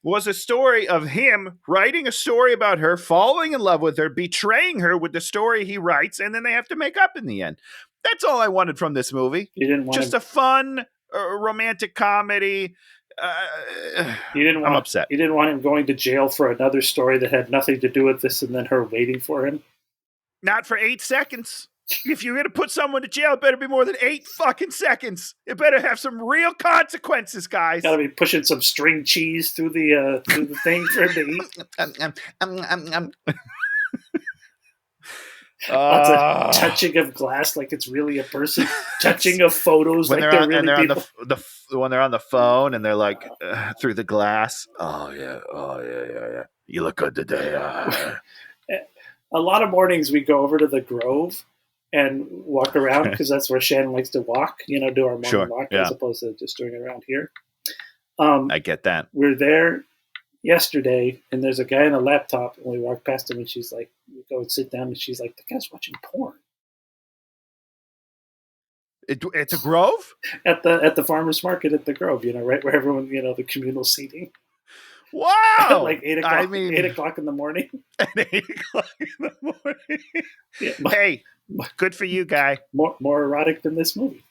was a story of him writing a story about her, falling in love with her, betraying her with the story he writes, and then they have to make up in the end. That's all I wanted from this movie. You didn't want just a fun romantic comedy. I'm upset. You didn't want him going to jail for another story that had nothing to do with this, and then her waiting for him. Not for 8 seconds. if you're going to put someone to jail, it better be more than 8 fucking seconds. It better have some real consequences, guys. Gotta be pushing some string cheese through the thing for him to eat. Lots of touching of glass like it's really a person. Touching of photos when like they're really on people. when they're on the phone and they're like through the glass. Oh yeah. You look good today. A lot of mornings we go over to the Grove and walk around because that's where Shannon likes to walk. Do our morning walk as opposed to just doing it around here. I get that. We're there yesterday, and there's a guy on a laptop, and we walk past him, and she's like, we go and sit down, and she's like, the guy's watching porn. At the Grove? At the farmer's market at the Grove, right where everyone, the communal seating. Wow! Like 8 o'clock, 8 o'clock in the morning. At 8 o'clock in the morning. Yeah, hey, good for you, guy. More erotic than this movie.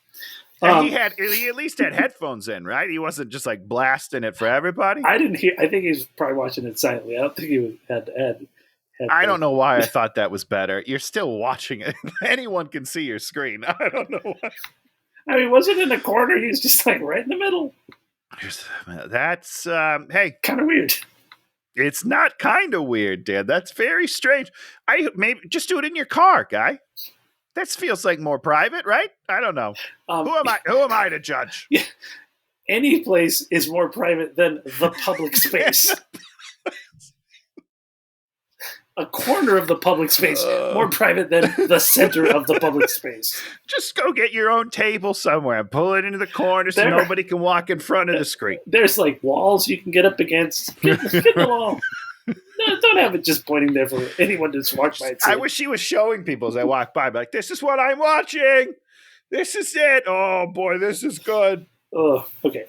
And he at least had headphones in, right? He wasn't just like blasting it for everybody. I didn't hear. I think he was probably watching it silently. I don't think he had I don't know why I thought that was better. You're still watching it. Anyone can see your screen. I don't know why. I mean, wasn't in the corner. He was just like right in the middle. That's hey, kind of weird. It's not kind of weird, Dan. That's very strange. Maybe just do it in your car, guy. That feels like more private, right? I don't know. Who am I to judge? Yeah. Any place is more private than the public space. A corner of the public space more private than the center of the public space. Just go get your own table somewhere and pull it into the corner so nobody can walk in front of the screen. There's like walls you can get up against. Get the wall. No, don't have it just pointing there for anyone to just walk by. I wish he was showing people as I walk by, like, this is what I'm watching. This is it. Oh, boy, this is good. Oh, okay.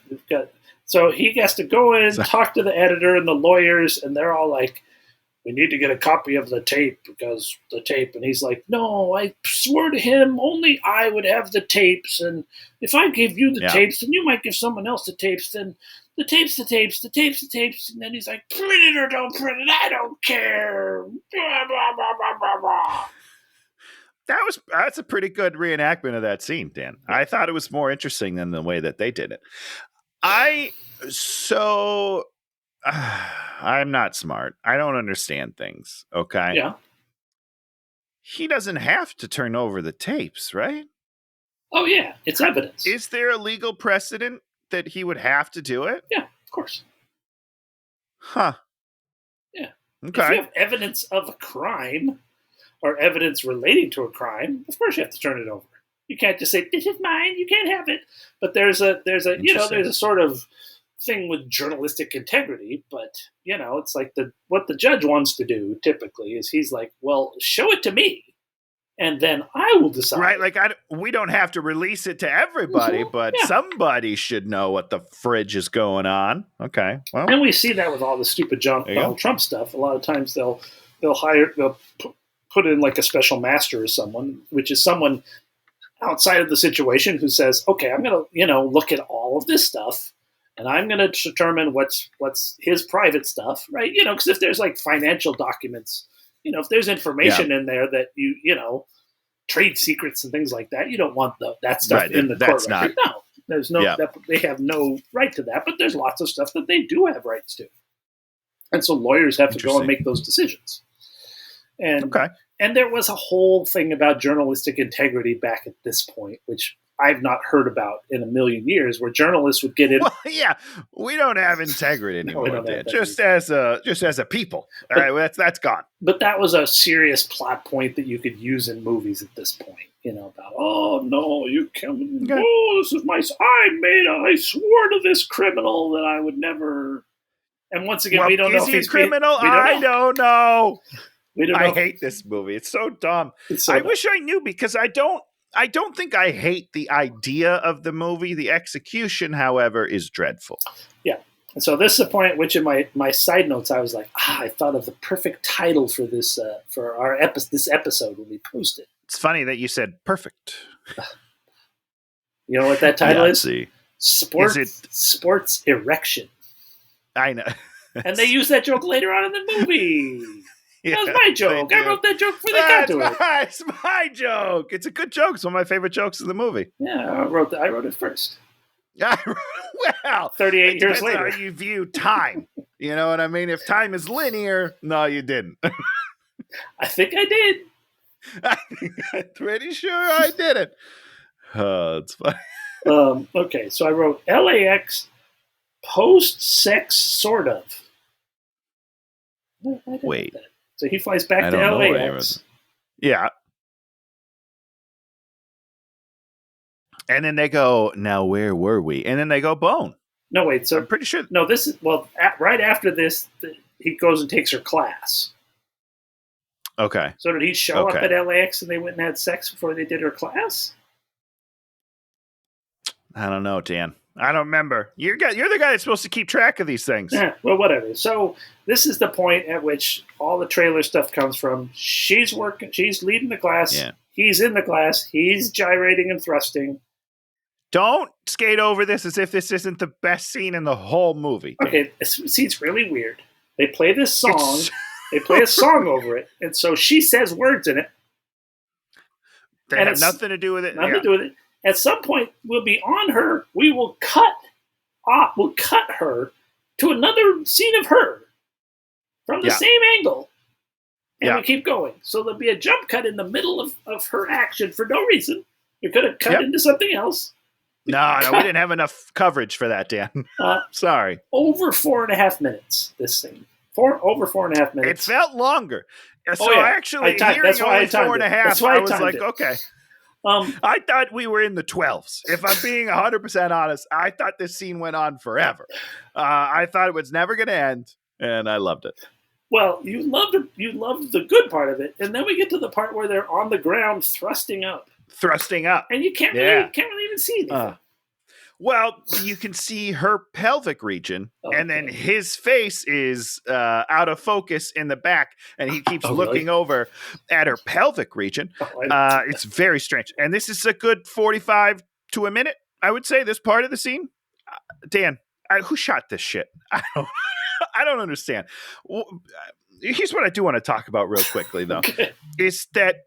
So he has to go in, talk to the editor and the lawyers, and they're all like, we need to get a copy of the tape because the tape. And he's like, no, I swore to him only I would have the tapes. And if I gave you the tapes, then you might give someone else the tapes. Then the tapes. And then he's like, print it or don't print it. I don't care. Blah, blah, blah, blah, blah, blah. That's a pretty good reenactment of that scene, Dan. I thought it was more interesting than the way that they did it. I'm not smart. I don't understand things. Okay. Yeah. He doesn't have to turn over the tapes, right? Oh yeah, it's evidence. Is there a legal precedent that he would have to do it? Yeah, of course. Huh. Yeah. Okay. If you have evidence of a crime or evidence relating to a crime, of course you have to turn it over. You can't just say, this is mine, you can't have it. But there's a sort of thing with journalistic integrity, but it's like what the judge wants to do typically is he's like, well, show it to me and then I will decide. Right, like we don't have to release it to everybody, but somebody should know what the fridge is going on. Okay, well, and we see that with all the stupid Donald Trump stuff. A lot of times they'll put in like a special master or someone, which is someone outside of the situation who says, okay, I'm going to look at all of this stuff. And I'm going to determine what's his private stuff, right? Because if there's like financial documents, if there's information in there that trade secrets and things like that, you don't want that stuff in the court record. No, there's no. They have no right to that. But there's lots of stuff that they do have rights to, and so lawyers have to go and make those decisions. And and there was a whole thing about journalistic integrity back at this point, which I've not heard about in a million years, where journalists would get in. Well, yeah, we don't have integrity anymore. Just as a people, all right, that's gone. But that was a serious plot point that you could use in movies at this point. About no, you can't. Okay. Oh, this is I swore to this criminal that I would never. And once again, we don't know if he's a criminal. I don't know. We don't know. I hate this movie. It's so dumb. I wish I knew because I don't think I hate the idea of the movie. The execution, however, is dreadful. Yeah. And so this is the point at which in my side notes, I was like, I thought of the perfect title for this for our this episode when we post it. It's funny that you said perfect. You know what that title is? See. Sports Erection. I know. And they use that joke later on in the movie. That was my joke. I wrote that joke before they got to it. It's my joke. It's a good joke. It's one of my favorite jokes in the movie. Yeah, I wrote it first. Well, 38 years later. How you view time. You know what I mean? If time is linear, no, you didn't. I think I did. I'm pretty sure I did it. Oh, it's funny. Okay, so I wrote LAX post-sex sort of. Wait. So he flies back to LAX. Yeah. And then they go, now where were we? And then they go bone. No, wait. So I'm pretty sure. No, this is, right after this, he goes and takes her class. Okay. So did he show up at LAX and they went and had sex before they did her class? I don't know, Dan. I don't remember. You're the guy that's supposed to keep track of these things. Yeah, well, whatever. So this is the point at which all the trailer stuff comes from. She's working. She's leading the class. Yeah. He's in the class. He's gyrating and thrusting. Don't skate over this as if this isn't the best scene in the whole movie. Okay, see, it's really weird. They play this song. They play a song over it, and so she says words in it. They have nothing to do with it. Nothing to do with it. At some point, we'll be on her. We will cut off. We'll cut her to another scene of her from the same angle, and we keep going. So there'll be a jump cut in the middle of her action for no reason. We could have cut into something else. No, we didn't have enough coverage for that, Dan. Sorry. Over 4.5 minutes, this thing. Over 4.5 minutes. It felt longer. So actually, hearing only 4.5, I was like, okay. I thought we were in the 12s. If I'm being 100% honest, I thought this scene went on forever. I thought it was never going to end, and I loved it. Well, you loved the good part of it, and then we get to the part where they're on the ground thrusting up. And you can't really even see anything. Well, you can see her pelvic region, and then his face is out of focus in the back, and he keeps looking over at her pelvic region. It's very strange. And this is a good 45 to a minute, I would say, this part of the scene. Dan, who shot this shit? I don't understand. Here's what I do want to talk about real quickly, though, is that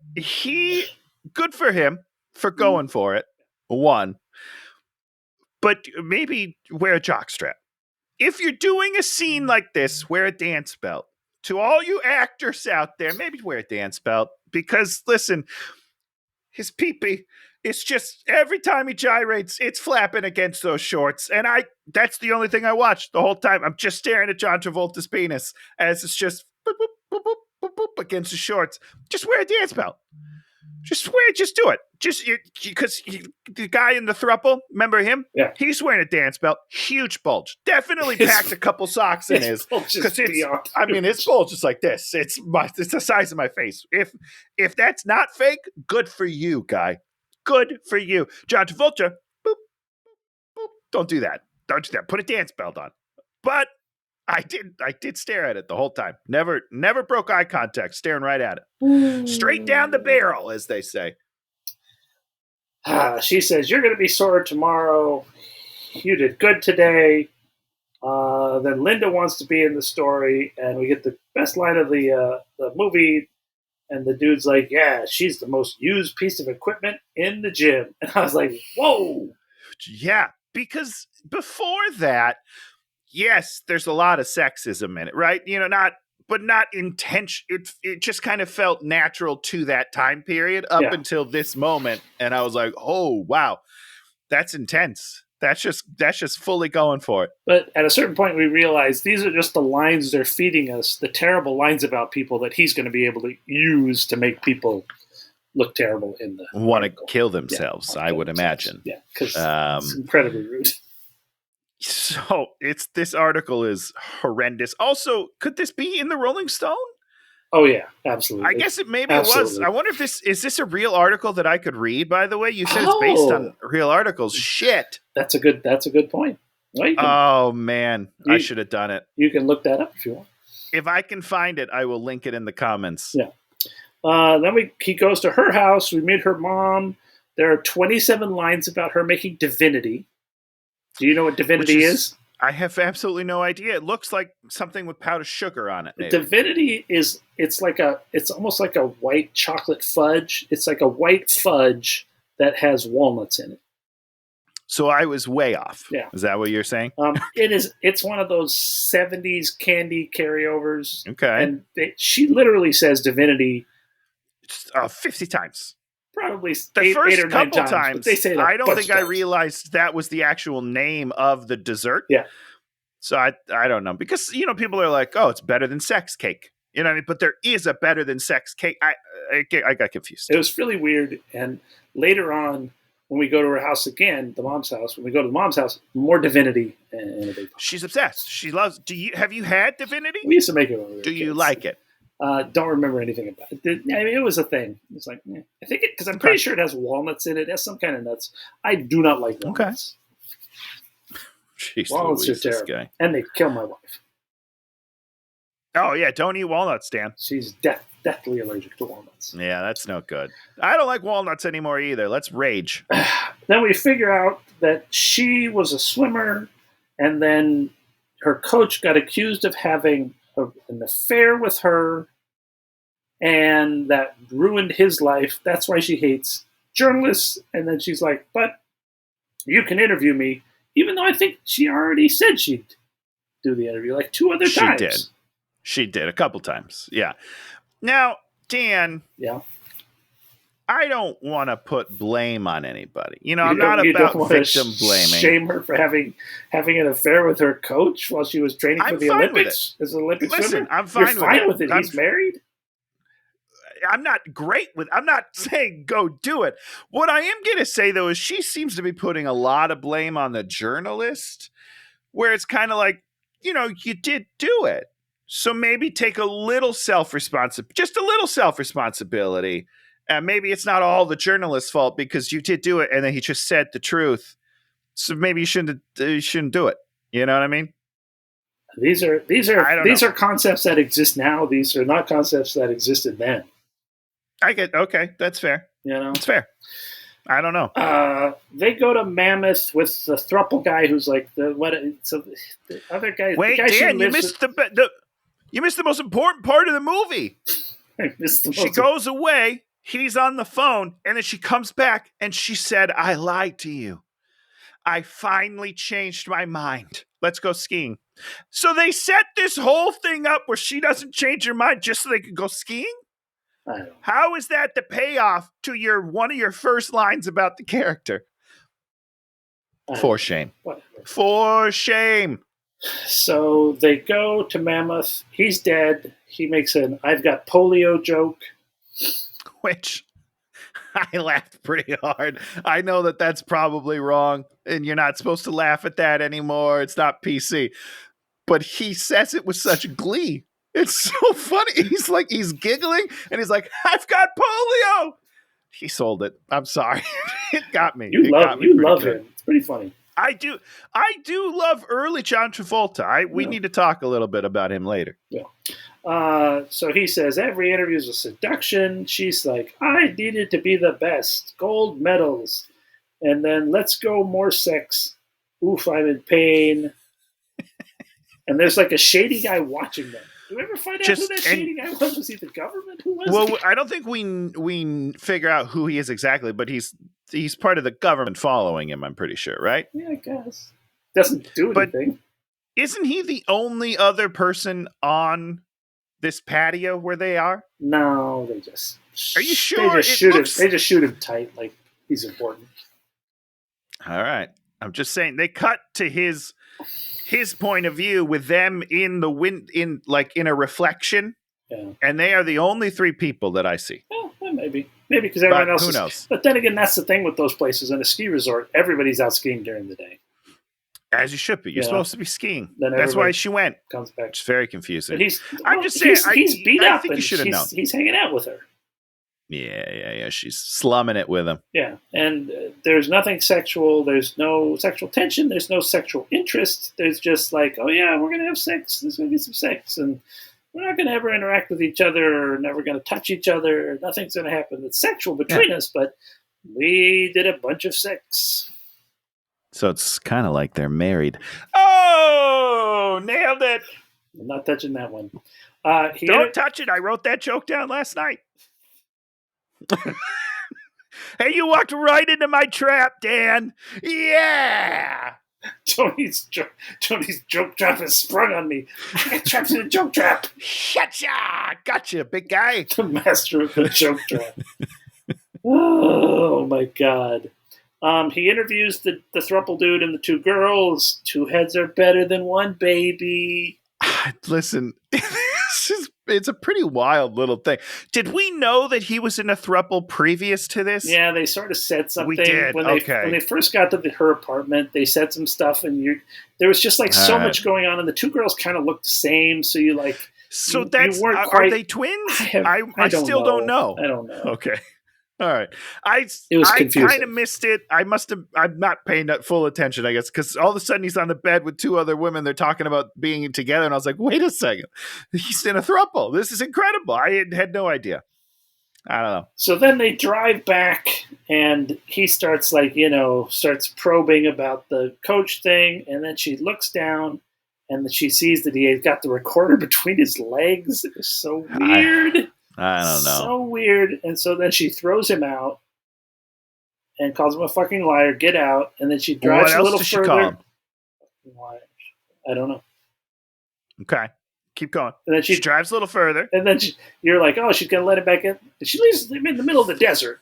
good for him for going for it, one. But maybe wear a jockstrap. If you're doing a scene like this, wear a dance belt. To all you actors out there, maybe wear a dance belt. Because, listen, his pee-pee, it's just, every time he gyrates, it's flapping against those shorts. And that's the only thing I watched the whole time. I'm just staring at John Travolta's penis as it's just boop, boop, boop, boop, boop, boop, against his shorts. Just wear a dance belt. Just do it. Because the guy in the thruple, remember him? Yeah. He's wearing a dance belt. Huge bulge. Definitely packed a couple socks in his. Because his bulge is like this. It's the size of my face. If that's not fake, good for you, guy. Good for you. John Travolta, boop, boop, boop. Don't do that. Put a dance belt on. But I did stare at it the whole time. Never broke eye contact, staring right at it. Straight down the barrel, as they say. She says, "You're going to be sore tomorrow. You did good today." Then Linda wants to be in the story, and we get the best line of the movie. And the dude's like, "Yeah, she's the most used piece of equipment in the gym." And I was like, "Whoa!" Yeah, because before that. Yes, there's a lot of sexism in it, right? Not intention. It just kind of felt natural to that time period up until this moment, and I was like, "Oh, wow, that's intense. That's just fully going for it." But at a certain point, we realized these are just the lines they're feeding us, the terrible lines about people that he's going to be able to use to make people look terrible in the want to kill themselves. I would imagine. Yeah, because it's incredibly rude. So this article is horrendous. Also, could this be in the Rolling Stone? Oh yeah, absolutely. I guess it was. I wonder if is this a real article that I could read, by the way? You said it's based on real articles. Shit. That's a good point. Well, oh man, I should have done it. You can look that up if you want. If I can find it, I will link it in the comments. Yeah. Then he goes to her house. We meet her mom. There are 27 lines about her making divinity. Do you know what divinity is? I have absolutely no idea. It looks like something with powdered sugar on it. Maybe. Divinity it's almost like a white chocolate fudge. It's like a white fudge that has walnuts in it. So I was way off. Yeah. Is that what you're saying? It's one of those 70s candy carryovers. Okay. And she literally says Divinity 50 times. Probably the first 8 or 9 couple times. But they say it I don't think I times. realized that was the actual name of the dessert. Yeah. So I don't know. Because, people are like, oh, it's better than sex cake. You know what I mean? But there is a better than sex cake. I got confused. It was really weird. And later on, when we go to her house again, the mom's house, when we go to the mom's house, more Divinity. And she's obsessed. She loves. Have you had Divinity? We used to make it when we were Do kids. you like it? Don't remember anything about it. It was a thing. It's like, I think because I'm pretty sure it has walnuts in it. It has some kind of nuts. I do not like walnuts. Okay. Jeez, walnuts are terrible. Guy. And they kill my wife. Oh, yeah. Don't eat walnuts, Dan. She's deathly allergic to walnuts. Yeah, that's no good. I don't like walnuts anymore either. Let's rage. Then we figure out that she was a swimmer, and then her coach got accused of having an affair with her, and that ruined his life. That's why she hates journalists. And then she's like, but you can interview me, even though I think she already said she'd do the interview like 2 other times. She did a couple times. Yeah. Now, Dan. Yeah. I don't want to put blame on anybody. I'm not about victim blaming. Shame her for having an affair with her coach while she was training for the Olympics as an Olympic swimmer. I'm fine with it. He's married. I'm not great with. I'm not saying go do it. What I am going to say though is she seems to be putting a lot of blame on the journalist, where it's kind of like, you did do it, so maybe take a little just a little self-responsibility. And maybe it's not all the journalist's fault because you did do it and then he just said the truth. So maybe you shouldn't do it. You know what I mean? These are concepts that exist now. These are not concepts that existed then. Okay, that's fair. It's fair. I don't know. They go to Mammoth with the throuple guy who's like the other guy. Wait, the guy Dan, you missed the most important part of the movie. She goes away. He's on the phone, and then she comes back, and she said, I lied to you. I finally changed my mind. Let's go skiing. So they set this whole thing up where she doesn't change her mind just so they could go skiing? I don't know. How is that the payoff to one of your first lines about the character? For shame. Whatever. For shame. So they go to Mammoth. He's dead. He makes an I've got polio joke. Which I laughed pretty hard. I know that that's probably wrong, and you're not supposed to laugh at that anymore. It's not PC. But he says it with such glee. It's so funny. He's giggling, and he's like, I've got polio. He sold it. I'm sorry. It got me. You love him. It's pretty funny. I do love early John Travolta. We need to talk a little bit about him later. Yeah. So he says, every interview is a seduction. She's like, I needed to be the best. Gold medals. And then let's go more sex. Oof, I'm in pain. And there's like a shady guy watching them. Do we ever find out who that shady guy was? Was he the government? Who was he? I don't think we figure out who he is exactly, but he's part of the government following him, I'm pretty sure, right? Yeah, I guess. Doesn't do anything. But isn't he the only other person on this patio where they are? No, they just... Are you sure? They just shoot him tight like he's important. All right. I'm just saying, they cut to his point of view with them in the wind, in a reflection. Yeah. And they are the only 3 people that I see. Oh, maybe because everyone else who knows? But then again, that's the thing with those places. In a ski resort, everybody's out skiing during the day. As you should be. You're supposed to be skiing. That's why she went. Comes back. It's very confusing. I'm just saying, he's beat up. I think you should have known. He's hanging out with her. Yeah. She's slumming it with him. Yeah, and there's nothing sexual. There's no sexual tension. There's no sexual interest. There's just like, oh yeah, we're gonna have sex. There's gonna be some sex, and we're not gonna ever interact with each other. Or never gonna touch each other. Nothing's gonna happen that's sexual between us. But we did a bunch of sex. So it's kind of like they're married. Oh, nailed it. I'm not touching that one. Don't touch it. I wrote that joke down last night. Hey, you walked right into my trap, Dan. Yeah. Tony's joke trap has sprung on me. I got trapped in a joke trap. Gotcha. Gotcha, big guy. The master of the joke trap. Oh, my God. He interviews the throuple dude and the two girls. Two heads are better than one, baby. Listen, it's a pretty wild little thing. Did we know that he was in a throuple previous to this? Yeah, they sort of said something. We did. When Okay. they first got to her apartment, they said some stuff, and there was just like so much going on, and the two girls kind of looked the same. So you like. So you that's weren't are quite, they twins? I still don't know. I don't know. Okay. All right. It was I confusing. kind of missed it. I'm not paying that full attention, I guess, because all of a sudden he's on the bed with two other women. They're talking about being together. And I was like, wait a second. He's in a throuple. This is incredible. I had no idea. I don't know. So then they drive back and he starts starts probing about the coach thing. And then she looks down and she sees that he had got the recorder between his legs. It was so weird. I don't know. So weird. And so then she throws him out and calls him a fucking liar. Get out. And then she drives a little further. She call him? I don't know. Okay. Keep going. And then she drives a little further. And then you're like, oh, she's going to let him back in. And she leaves him in the middle of the desert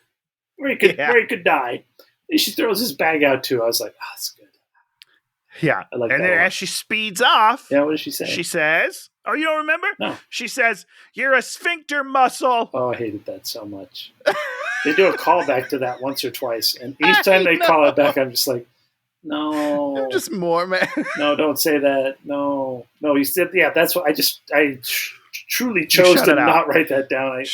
where he could die. And she throws his bag out too. I was like, oh, that's good. Yeah. I like and that then one. as she speeds off. Yeah, what does she say? She says, oh, you don't remember? No. She says, you're a sphincter muscle. Oh, I hated that so much. They do a callback to that once or twice. And each time they call it back, I'm just like, no. I'm just more, man. No, don't say that. No. You said, yeah, that's what I truly chose to not write that down.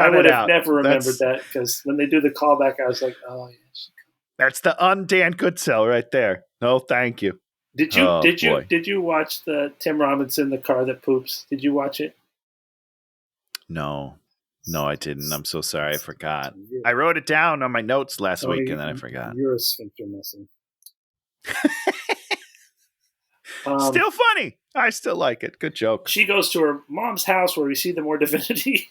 I would have never remembered that because when they do the callback, I was like, oh, yes. That's the un-Dan Goodsell right there. No, thank you. Did you watch the Tim Robinson, The Car That Poops? Did you watch it? No, I didn't. I'm so sorry. I forgot. I wrote it down on my notes last week and then I forgot. You're a sphincter muscle. Still funny. I still like it. Good joke. She goes to her mom's house where we see the more divinity.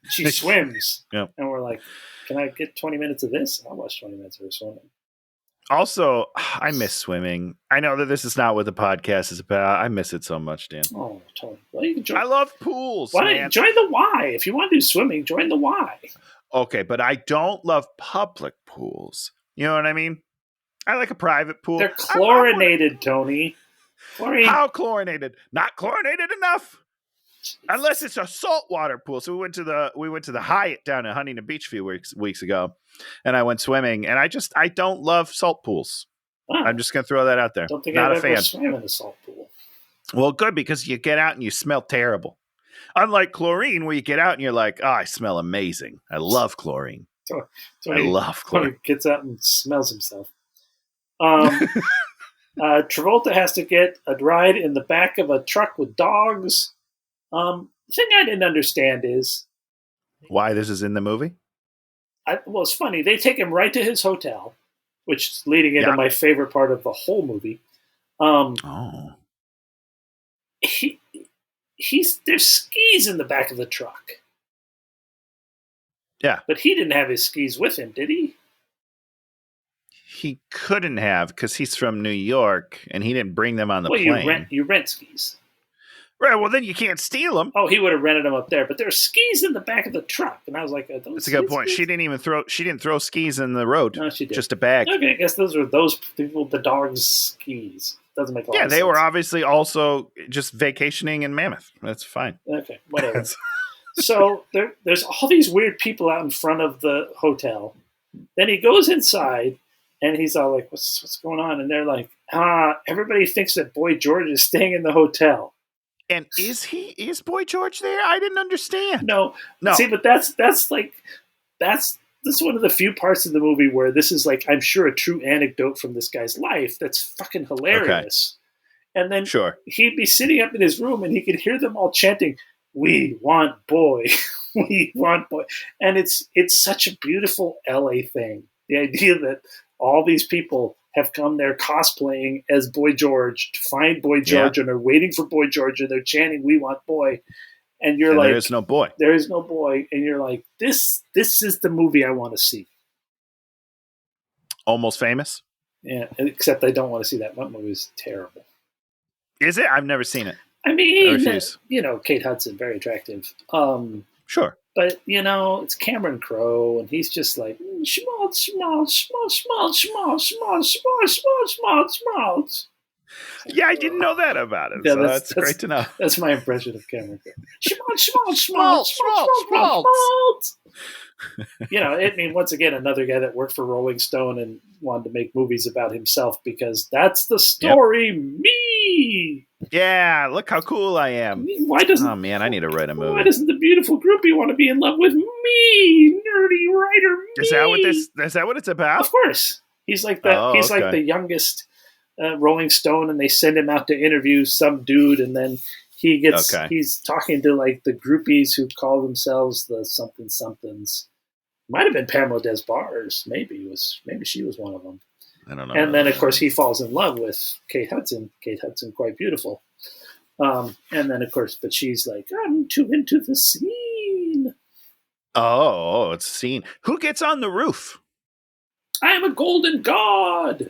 She swims. Yep. And we're like, can I get 20 minutes of this? I'll watch 20 minutes of her swimming. Also, I miss swimming. I know that this is not what the podcast is about. I miss it so much, Dan. Oh, Tony. Well, you can join. I love pools. Why don't you join the Y? If you want to do swimming, join the Y. Okay, but I don't love public pools. You know what I mean? I like a private pool. They're chlorinated, Tony. Chlorine. How chlorinated? Not chlorinated enough. Unless it's a saltwater pool. So we went to the Hyatt down in Huntington Beach a few weeks ago, and I went swimming. And I don't love salt pools. Oh. I'm just gonna throw that out there. Don't think Not I've a fan. ever swam in a salt pool. Well, good, because you get out and you smell terrible. Unlike chlorine, where you get out and you're like, oh, I smell amazing. I love chlorine. I love chlorine. Tony gets out and smells himself. Travolta has to get a ride in the back of a truck with dogs. The thing I didn't understand is why this is in the movie. Well, it's funny. They take him right to his hotel, which is leading into my favorite part of the whole movie. There's skis in the back of the truck. Yeah, but he didn't have his skis with him, did he? He couldn't have because he's from New York and he didn't bring them on the plane. You rent skis. Right, well, then you can't steal them. Oh, he would have rented them up there, but there's skis in the back of the truck, and I was like, "That's a good point." Skis? She didn't throw skis in the road. No, she did. Just a bag. Okay, I guess those were those people, the dog's skis. Doesn't make a lot of sense. Yeah, they were obviously also just vacationing in Mammoth. That's fine. Okay, whatever. So there's all these weird people out in front of the hotel. Then he goes inside, and he's all like, "What's going on?" And they're like, everybody thinks that Boy George is staying in the hotel. And is Boy George there? I didn't understand. No. See, but that's one of the few parts of the movie where this is like, I'm sure, a true anecdote from this guy's life. That's fucking hilarious. Okay. And then he'd be sitting up in his room and he could hear them all chanting, "We want boy, we want boy." And it's such a beautiful LA thing. The idea that all these people have come there cosplaying as Boy George to find Boy George, and are waiting for Boy George, and they're chanting, "We want boy." And you're like, there is no boy. There is no boy. And you're like, this is the movie I want to see. Almost Famous? Yeah, except I don't want to see that. That movie is terrible. Is it? I've never seen it. I mean, Kate Hudson, very attractive. Sure. But, it's Cameron Crowe, and he's just like, schmaltz, schmaltz, schmaltz, schmaltz, schmaltz, schmaltz, schmaltz, schmaltz, schmaltz, schmaltz. Yeah, I didn't know that about him. Yeah, so that's great to know. That's my impression of Cameron Crowe. Schmaltz, schmaltz, schmaltz, schmaltz, schmaltz. I mean, once again, another guy that worked for Rolling Stone and wanted to make movies about himself because that's the story, me. Yeah, look how cool I am. Oh, man, I need to write a movie. Why doesn't the beautiful groupie want to be in love with me, nerdy writer me? Is that what it's about? Of course. He's like like the youngest Rolling Stone, and they send him out to interview some dude, and then he's talking to like the groupies who call themselves the something somethings. Might have been Pamela Des Barres. Maybe she was one of them. I don't know. And then of course he falls in love with Kate Hudson. Kate Hudson, quite beautiful. And then of course, but she's like, I'm too into the scene. Oh, it's a scene. Who gets on the roof? I am a golden god.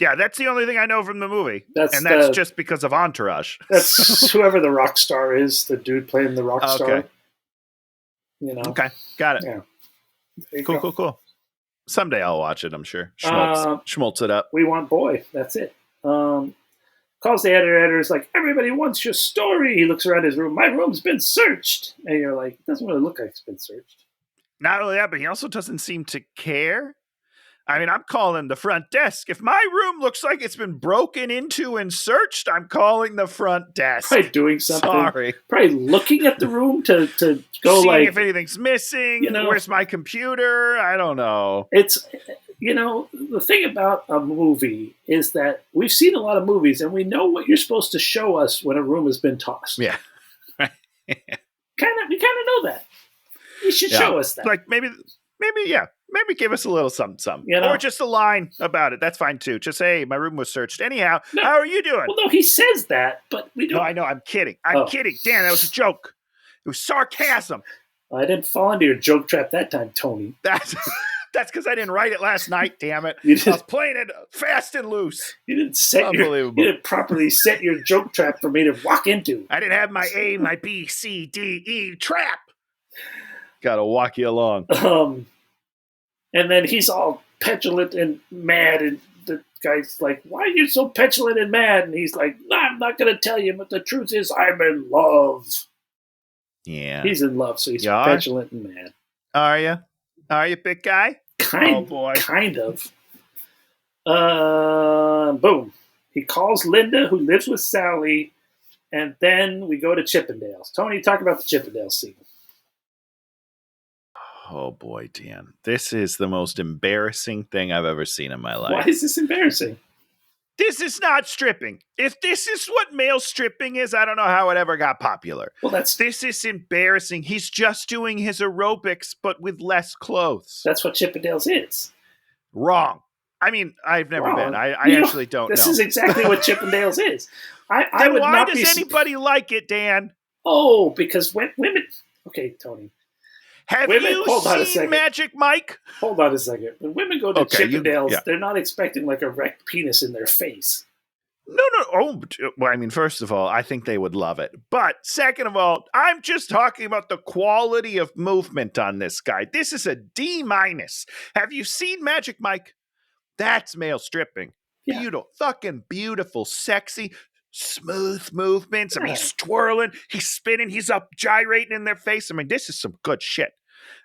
Yeah, that's the only thing I know from the movie. That's just because of Entourage. That's whoever the rock star is, the dude playing the rock star. Okay, got it. Yeah. Cool. Someday I'll watch it, I'm sure. Schmaltz it up. We want boy. That's it. Calls the editor's like, everybody wants your story. He looks around his room. My room's been searched. And you're like, it doesn't really look like it's been searched. Not only that, but he also doesn't seem to care. I mean, I'm calling the front desk. If my room looks like it's been broken into and searched, I'm calling the front desk. Probably doing something. Sorry. Probably looking at the room to go see if anything's missing. Where's my computer? I don't know. It's, the thing about a movie is that we've seen a lot of movies and we know what you're supposed to show us when a room has been tossed. Yeah. We kind of know that. You should show us that. Like maybe give us a little something. Or just a line about it. That's fine too. Just say, hey, my room was searched. Anyhow, how are you doing? Well, no, he says that, but we don't. No, I know. I'm kidding. I'm kidding. Dan, that was a joke. It was sarcasm. I didn't fall into your joke trap that time, Tony. That's because I didn't write it last night, damn it. I was playing it fast and loose. You didn't properly set your joke trap for me to walk into. I didn't have my A, my B, C, D, E trap. Gotta walk you along. And then he's all petulant and mad, and the guy's like, why are you so petulant and mad? And he's like, no, I'm not going to tell you, but the truth is I'm in love. Yeah. He's in love, so he's petulant and mad. Are you? Are you, big guy? Kind of. Boom. He calls Linda, who lives with Sally, and then we go to Chippendales. Tony, talk about the Chippendales scene. Oh, boy, Dan. This is the most embarrassing thing I've ever seen in my life. Why is this embarrassing? This is not stripping. If this is what male stripping is, I don't know how it ever got popular. Well, this is embarrassing. He's just doing his aerobics, but with less clothes. That's what Chippendales is. Wrong. I mean, I've never been. I actually don't know. This is exactly what Chippendales is. Why does anybody like it, Dan? Oh, because women... Okay, Tony. Have you seen Magic Mike? Hold on a second. When women go to Chippendales, they're not expecting like a wrecked penis in their face. No. Oh, well, I mean, first of all, I think they would love it. But second of all, I'm just talking about the quality of movement on this guy. This is a D-. Have you seen Magic Mike? That's male stripping. Yeah. Beautiful, fucking beautiful, sexy, smooth movements. I mean, he's twirling, he's spinning, he's up gyrating in their face. I mean, this is some good shit.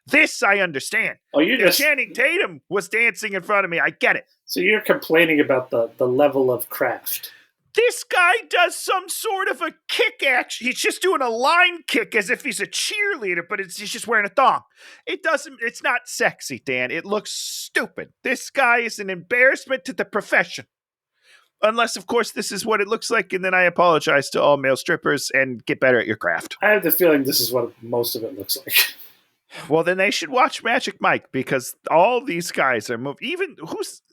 This I understand. Oh, if Channing Tatum was dancing in front of me, I get it. So you're complaining about the level of craft. This guy does some sort of a kick action. He's just doing a line kick as if he's a cheerleader, but he's just wearing a thong. It's not sexy, Dan. It looks stupid. This guy is an embarrassment to the profession. Unless, of course, this is what it looks like, and then I apologize to all male strippers and get better at your craft. I have the feeling this is what most of it looks like. Well, then they should watch Magic Mike, because all these guys are moving.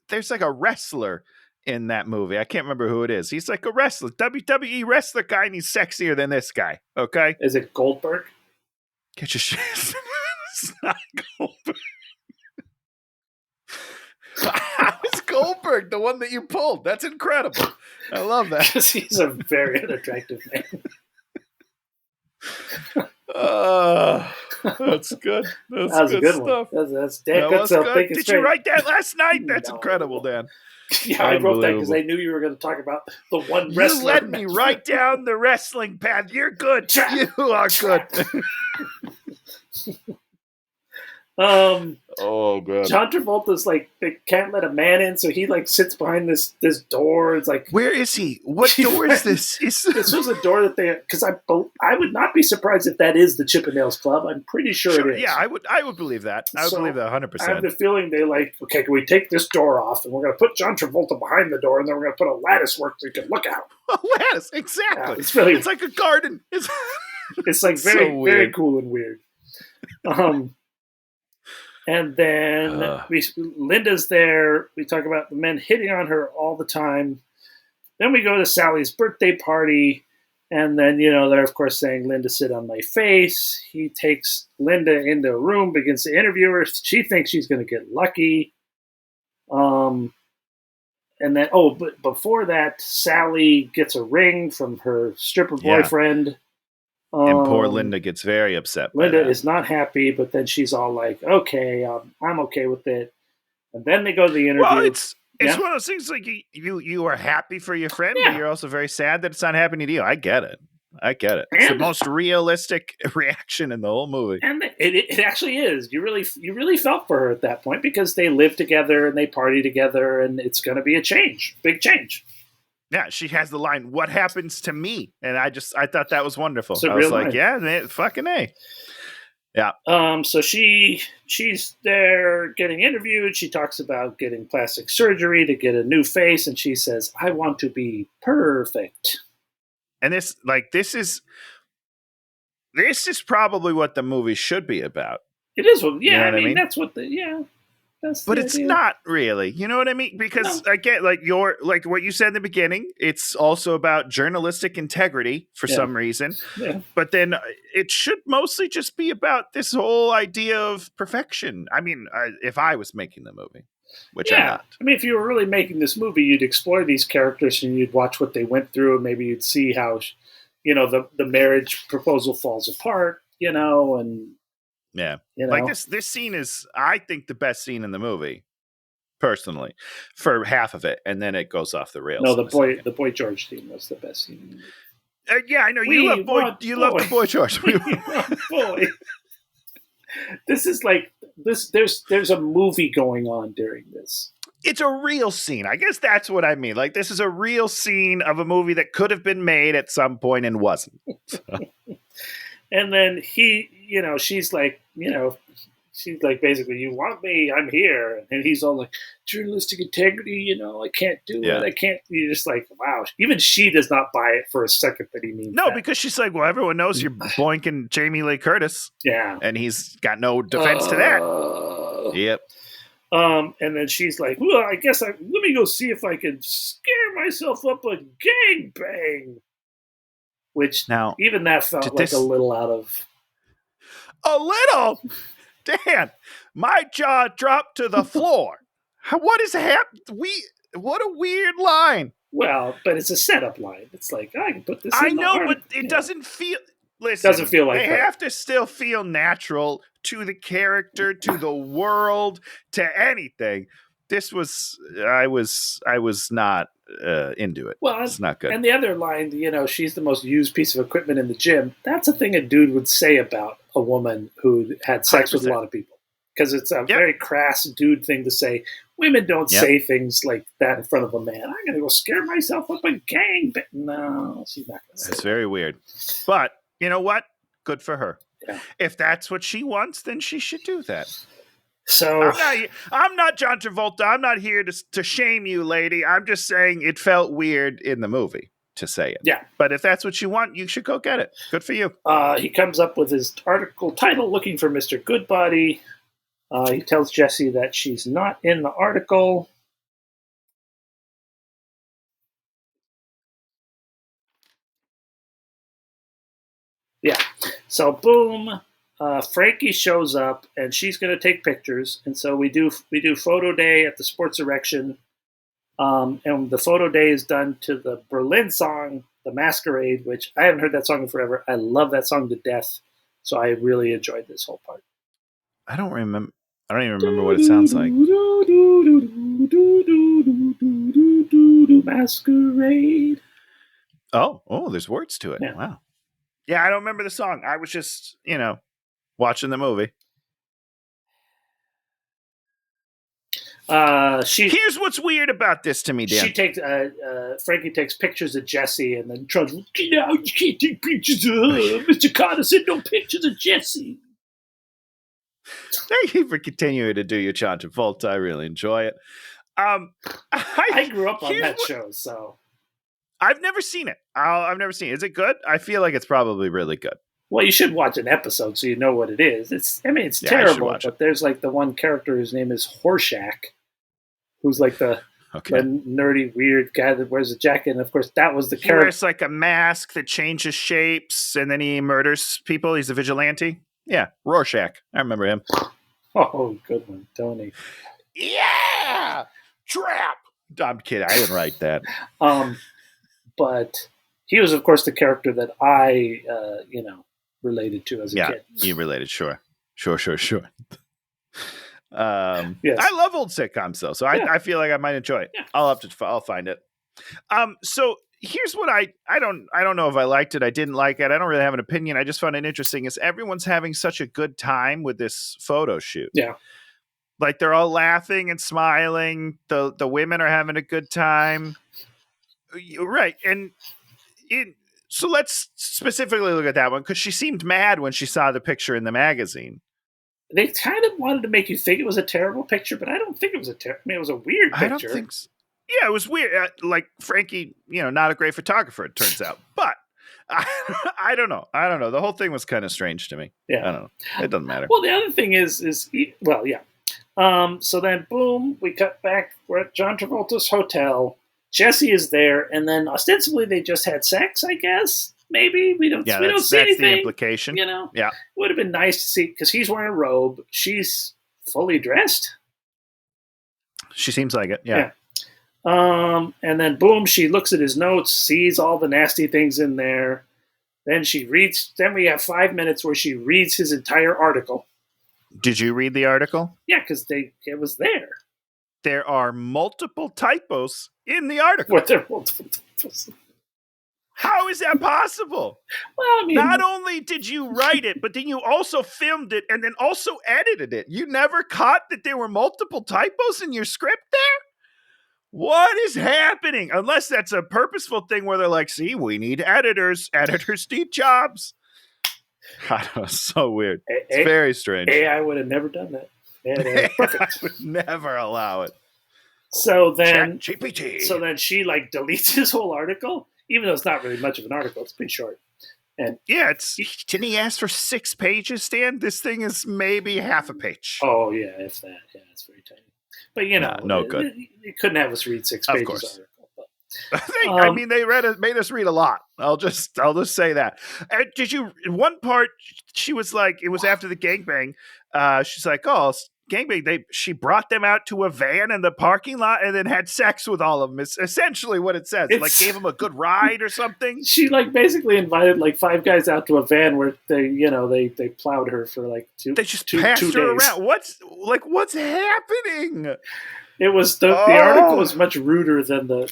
There's like a wrestler in that movie. I can't remember who it is. He's like a wrestler, WWE wrestler guy, and he's sexier than this guy. Okay, is it Goldberg? Get your shit. It's not Goldberg. How is Goldberg the one that you pulled? That's incredible. I love that. Because he's a very unattractive man. That's good. That was good a good stuff. one. That's Dan good. Did you write that last night? That's incredible, Dan. Yeah, I wrote that because I knew you were going to talk about the one wrestler. You led me right down the wrestling path. You're good. You are good. Oh god. John Travolta's like, they can't let a man in, so he like sits behind this door. It's like, where is he? What door is this? This was a door that they, because I would not be surprised if that is the Chippendales Club. I'm pretty sure it is. Yeah, I would believe that. I would believe that 100%. I have the feeling they like, okay, can we take this door off, and we're going to put John Travolta behind the door, and then we're going to put a lattice work so you can look out. A lattice, exactly. Yeah, it's like a garden. It's like very, very cool and weird. And then Linda's there. We talk about the men hitting on her all the time. Then we go to Sally's birthday party. And then, they're, of course, saying, Linda, sit on my face. He takes Linda into a room, begins to interview her. She thinks she's going to get lucky. And then, but before that, Sally gets a ring from her stripper boyfriend. And poor Linda gets very upset. Linda is not happy, but then she's all like, okay, I'm okay with it. And then they go to the interview. Well, it's one of those things like you are happy for your friend, but you're also very sad that it's not happening to you. I get it. It's the most realistic reaction in the whole movie. And it actually is. You really felt for her at that point because they live together and they party together, and it's going to be a change, big change. Yeah, she has the line, "What happens to me?" And I thought that was wonderful. I was like, "Yeah, man, fucking A." Yeah. So she's there getting interviewed. She talks about getting plastic surgery to get a new face, and she says, "I want to be perfect." And this is probably what the movie should be about. It is. Yeah, I mean, that's what but it's not really. You know what I mean? Because I get like what you said in the beginning, it's also about journalistic integrity for some reason. Yeah. But then it should mostly just be about this whole idea of perfection. I mean, if I was making the movie, which I'm not. I mean, if you were really making this movie, you'd explore these characters and you'd watch what they went through, and maybe you'd see how, the marriage proposal falls apart, and yeah, like this scene is, I think, the best scene in the movie, personally, for half of it, and then it goes off the rails. No, the Boy George scene was the best scene in the movie. Yeah, I know you love the Boy George. Boy. This is like this. There's a movie going on during this. It's a real scene. I guess that's what I mean. Like, this is a real scene of a movie that could have been made at some point and wasn't. So. And then she's like, basically, you want me, I'm here. And he's all like, journalistic integrity, I can't do it. I can't. You're just like, wow. Even she does not buy it for a second that he means that. Because she's like, well, everyone knows you're boinking Jamie Lee Curtis. Yeah. And he's got no defense to that. Yep. And then she's like, well, I guess let me go see if I can scare myself up a gangbang. Which now, even that felt like a little out of... A little? Dan, my jaw dropped to the floor. What is happening? What a weird line. Well, but it's a setup line. It's like, I can put this in I know, but it doesn't feel... Listen, doesn't feel like they have to still feel natural to the character, to the world, to anything. This was... I was not... into it. Well, it's not good. And the other line, she's the most used piece of equipment in the gym. That's a thing a dude would say about a woman who had sex 100%. With a lot of people, because it's a very crass dude thing to say. Women don't say things like that in front of a man. I'm gonna go scare myself up a gang, but no, she's not gonna say That's very weird. But you know what? Good for her. Yeah. If that's what she wants, then she should do that. So I'm not John Travolta. I'm not here to shame you, lady. I'm just saying it felt weird in the movie to say it. Yeah. But if that's what you want, you should go get it. Good for you. He comes up with his article title, Looking for Mr. Goodbody. He tells Jesse that she's not in the article. So boom, Frankie shows up and she's going to take pictures, and so we do photo day at the Sports Erection, and the photo day is done to the Berlin song, "The Masquerade," which I haven't heard that song in forever. I love that song to death, so I really enjoyed this whole part. I don't even remember what it sounds like. Masquerade. Oh, there's words to it. Yeah. Wow. Yeah, I don't remember the song. I was just, watching the movie. Here's what's weird about this to me, Dan. Frankie takes pictures of Jesse and then tries, you can't take pictures of her. Mr. Carter said no pictures of Jesse. Thank you for continuing to do your John Travolta. I really enjoy it. I grew up on that show, so. I've never seen it. I've never seen it. Is it good? I feel like it's probably really good. Well, you should watch an episode so you know what it is. It's terrible, but there's like the one character whose name is Horshack, who's like the nerdy, weird guy that wears a jacket. And of course, that was the character. He wears like a mask that changes shapes, and then he murders people. He's a vigilante. Yeah, Rorschach. I remember him. Oh, good one, Tony. Yeah! Trap! I'm kidding. I didn't write that. But he was, of course, the character that I, related to as a kid. Yeah, you related. Sure. Yes. Yes. I love old sitcoms, though, so I feel like I might enjoy it. Yeah. I'll find it. So here's what I don't know if I liked it. I didn't like it. I don't really have an opinion. I just found it interesting. Is everyone's having such a good time with this photo shoot? Yeah. Like they're all laughing and smiling. The women are having a good time. Right. And so let's specifically look at that one, because she seemed mad when she saw the picture in the magazine. They kind of wanted to make you think it was a terrible picture, but I don't think it was it was a weird picture. I don't think so. Yeah, it was weird. Like Frankie, not a great photographer, it turns out. But I don't know. The whole thing was kind of strange to me. Yeah. I don't know. It doesn't matter. Well, the other thing is. So then, boom, we cut back. We're at John Travolta's hotel. Jesse is there, and then ostensibly they just had sex, I guess. Maybe we don't see anything. That's the implication. Yeah. Would have been nice to see, because he's wearing a robe. She's fully dressed. She seems like it. Yeah. And then boom, she looks at his notes, sees all the nasty things in there. Then she reads. Then we have 5 minutes where she reads his entire article. Did you read the article? Yeah, because it was there. There are multiple typos in the article. What, there are multiple typos? How is that possible? Well, I mean, not only did you write it, but then you also filmed it and then also edited it. You never caught that there were multiple typos in your script there? What is happening? Unless that's a purposeful thing where they're like, see, we need editors. Editors need jobs. I don't know, so weird. It's very strange. AI would have never done that. Perfect. I would never allow it. So then GPT. So then she deletes his whole article, even though it's not really much of an article. It's pretty short. And yeah, didn't he ask for 6 pages, Stan? This thing is maybe half a page. Oh yeah, if that. Yeah, it's very tiny. But no good. You couldn't have us read 6 pages. Of course. Article, they made us read a lot. I'll just say that. Did you? One part, she was like, it was after the gangbang. She's like, oh, gangbang. She brought them out to a van in the parking lot and then had sex with all of them. It's essentially what it says. Like gave them a good ride or something. She basically invited 5 guys out to a van where they plowed her for 2. They just passed her around. What's happening? It was the article was much ruder than the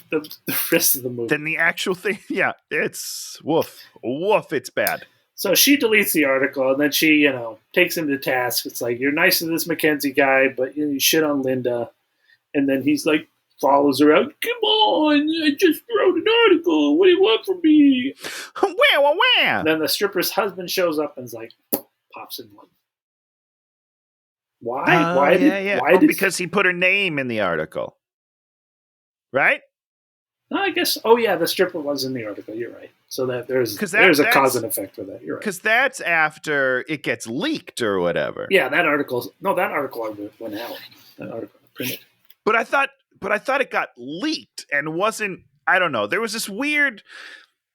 rest of the movie. Than the actual thing. Yeah, it's woof. It's bad. So she deletes the article, and then she, takes him to task. It's like, you're nice to this Mackenzie guy, but you shit on Linda. And then he's follows her out. Come on, I just wrote an article. What do you want from me? Where? And then the stripper's husband shows up and pops in one. Why? Why? Because he put her name in the article, right? I guess. Oh yeah, the stripper was in the article. You're right. So there's a cause and effect for that. You're right. Because that's after it gets leaked or whatever. Yeah, that article went out. That article printed. But I thought it got leaked and wasn't. I don't know. There was this weird.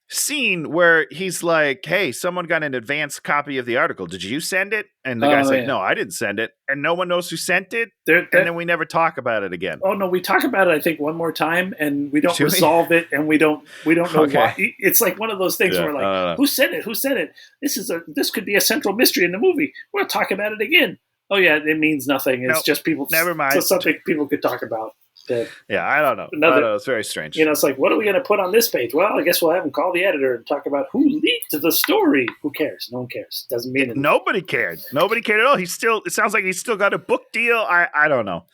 scene where he's like, hey, someone got an advanced copy of the article. Did you send it? And the guy's like, no, I didn't send it. And no one knows who sent it. And then we never talk about it again. Oh, no, we talk about it, I think, one more time, and we don't resolve it, and we don't know why. It's like one of those things where like, who sent it? Who sent it? This could be a central mystery in the movie. We'll talk about it again. Oh, yeah, it means nothing. It's just people. Never mind. It's something people could talk about. I don't know. It's very strange. It's like, what are we going to put on this page? Well, I guess we'll have him call the editor and talk about who leaked the story. Who cares? No one cares. Doesn't mean anything. Nobody cared. Nobody cared at all. It sounds like he's still got a book deal. I don't know.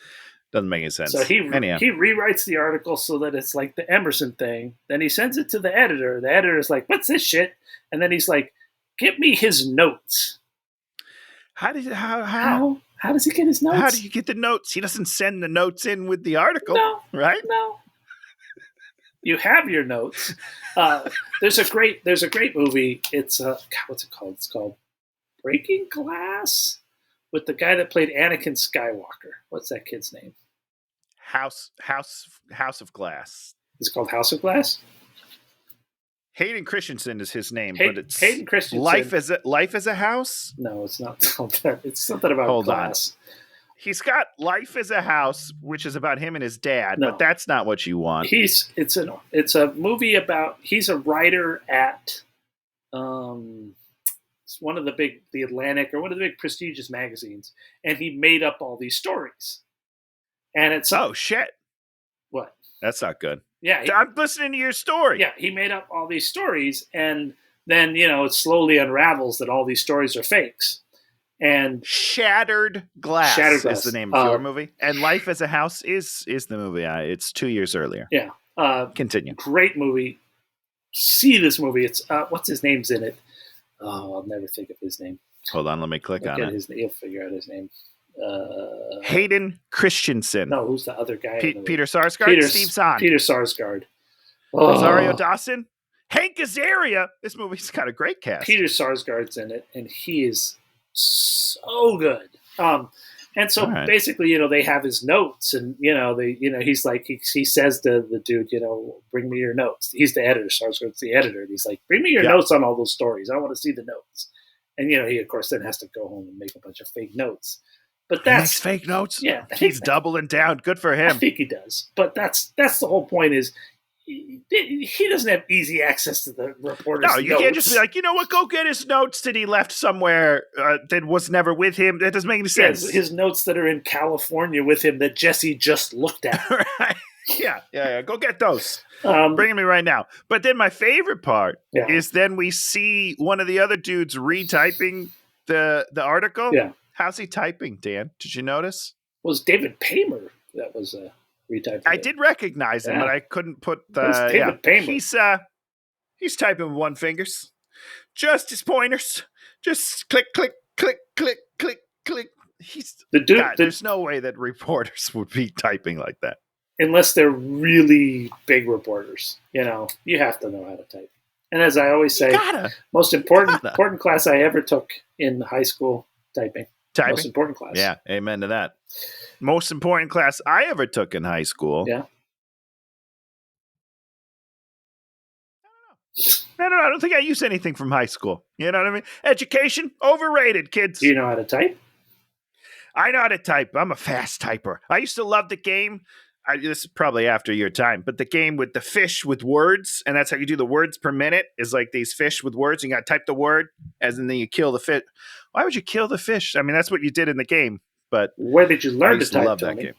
Doesn't make any sense. So he rewrites the article so that it's like the Emerson thing. Then he sends it to the editor. The editor's like, what's this shit? And then he's like, give me his notes. How? How does he get his notes? How do you get the notes? He doesn't send the notes in with the article, right? No. You have your notes. There's a great movie. It's what's it called? It's called Breaking Glass with the guy that played Anakin Skywalker. What's that kid's name? House of Glass. It's called House of Glass. Hayden Christensen is his name, but it's Hayden Christensen. Life as a House? No, it's not called that. It's something about glass. On. He's got Life as a House, which is about him and his dad, but that's not what you want. It's a movie about, he's a writer at it's one of the Atlantic or one of the big prestigious magazines, and he made up all these stories. And it's shit. What? That's not good. Yeah, I'm listening to your story. Yeah, he made up all these stories, and then it slowly unravels that all these stories are fakes. And Shattered Glass is the name of your movie, and Life as a House is the movie. It's 2 years earlier. Yeah, continue. Great movie. See this movie. It's what's his name's in it? Oh, I'll never think of his name. Hold on, let me click on it. You'll figure out his name. Hayden Christensen. No, who's the other guy? Peter Sarsgaard? Steve Zahn. Peter Sarsgaard. Rosario Dawson? Hank Azaria. This movie's got a great cast. Peter Sarsgaard's in it, and he is so good. And so basically, they have his notes, and he's like, he says to the dude, bring me your notes. He's the editor. Sarsgaard's the editor, and he's like, bring me your notes on all those stories. I want to see the notes. And he of course then has to go home and make a bunch of fake notes. But that's fake notes. Yeah, he's doubling down. Good for him. I think he does. But that's the whole point. Is he doesn't have easy access to the reporter's notes. No, you can't just be like, what? Go get his notes that he left somewhere that was never with him. That doesn't make any sense. His notes that are in California with him that Jesse just looked at. Right. Yeah. Go get those. Bring me right now. But then my favorite part is then we see one of the other dudes retyping the article. Yeah. How's he typing, Dan? Did you notice? It was David Paymer that was retyping. I did recognize him, but I couldn't put the. David Paymer. He's typing with one fingers, just his pointers, just click, click, click, click, click, click. He's the dude. There's no way that reporters would be typing like that. Unless they're really big reporters, you have to know how to type. And as I always say, most important class I ever took in high school, typing. Most important class. Yeah, amen to that. Most important class I ever took in high school. Yeah. I don't think I used anything from high school. You know what I mean? Education, overrated, kids. Do you know how to type? I know how to type. I'm a fast typer. I used to love the game. This is probably after your time, but the game with the fish with words, and that's how you do the words per minute, is like these fish with words. You got to type the word, and then you kill the fish. Why would you kill the fish? I mean, that's what you did in the game. But where did you learn to type? Love that game.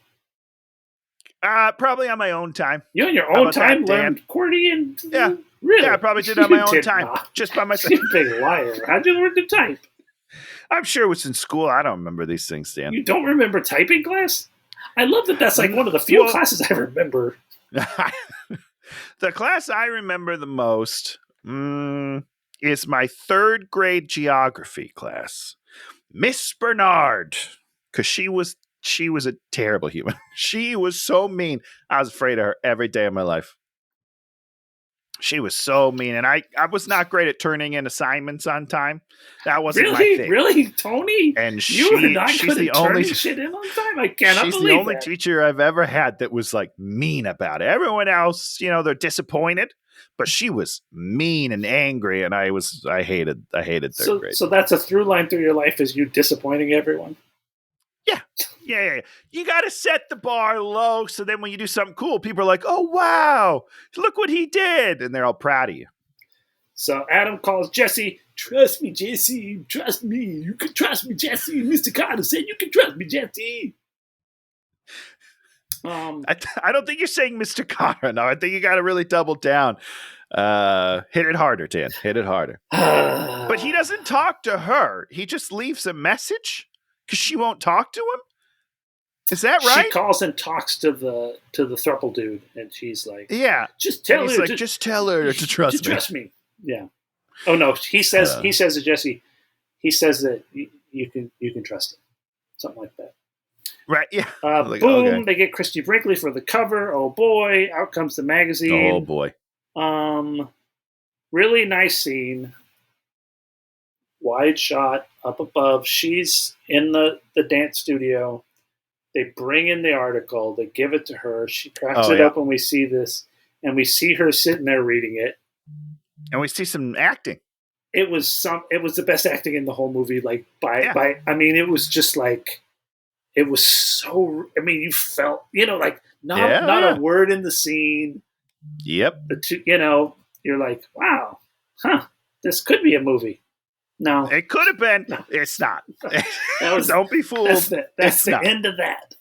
Probably on my own time. You on your own time learned QWERTY and really? Yeah, I probably did on my own time, just by myself. You big liar! How'd you learn to type? I'm sure it was in school. I don't remember these things, Dan. You don't remember typing class? I love that. That's like one of the few classes I remember. The class I remember the most is my third grade geography class. Miss Bernard, because she was a terrible human. She was so mean. I was afraid of her every day of my life. She was so mean, and I was not great at turning in assignments on time. That wasn't my thing. Really, Tony? And she's the only shit in on time. I cannot believe she's the only teacher I've ever had that was like mean about it. Everyone else, they're disappointed. but she was mean and angry, and I hated third grade. So that's a through line through your life, is you disappointing everyone. Yeah. You got to set the bar low, so then when you do something cool, people are like, "Oh wow, look what he did," and they're all proud of you. So Adam calls Jesse. Trust me, Jesse. Trust me. You can trust me, Jesse. Mr. Carter said you can trust me, Jesse. I don't think you're saying Mr. Carter. No, I think you got to really double down. Hit it harder, Dan. Hit it harder. But he doesn't talk to her. He just leaves a message because she won't talk to him. Is that right? She calls and talks to the thruple dude, and she's like, "Yeah, just tell her. Just tell her to trust me. Trust me." Yeah. Oh no, he says to Jesse, he says that you can trust him, something like that. Right? Yeah. Boom! Okay. They get Christy Brinkley for the cover. Oh boy! Out comes the magazine. Oh boy! Really nice scene. Wide shot up above. She's in the dance studio. They bring in the article. They give it to her. She cracks it up when we see this, and we see her sitting there reading it. And we see some acting. It was the best acting in the whole movie. Like I mean, it was just like, it was so. I mean, you felt, like not a word in the scene. Yep. You're like, wow, this could be a movie. No, it could have been. No. It's not. Don't be fooled. That's the end of that.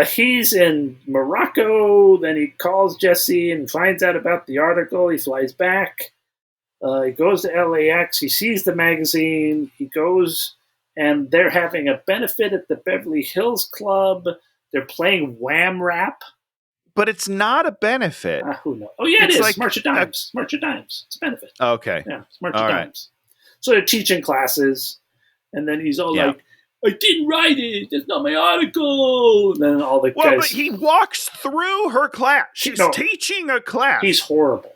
He's in Morocco. Then he calls Jesse and finds out about the article. He flies back. He goes to LAX. He sees the magazine. He goes, and they're having a benefit at the Beverly Hills Club. They're playing Wham Rap. But it's not a benefit. Who knows? Oh, yeah, it is. Like March of Dimes. March of Dimes. It's a benefit. Okay. Yeah, it's March of Dimes. So they're teaching classes, and then he's all like, I didn't write it. That's not my article. And then all the guys... but he walks through her class. She's teaching a class. He's horrible.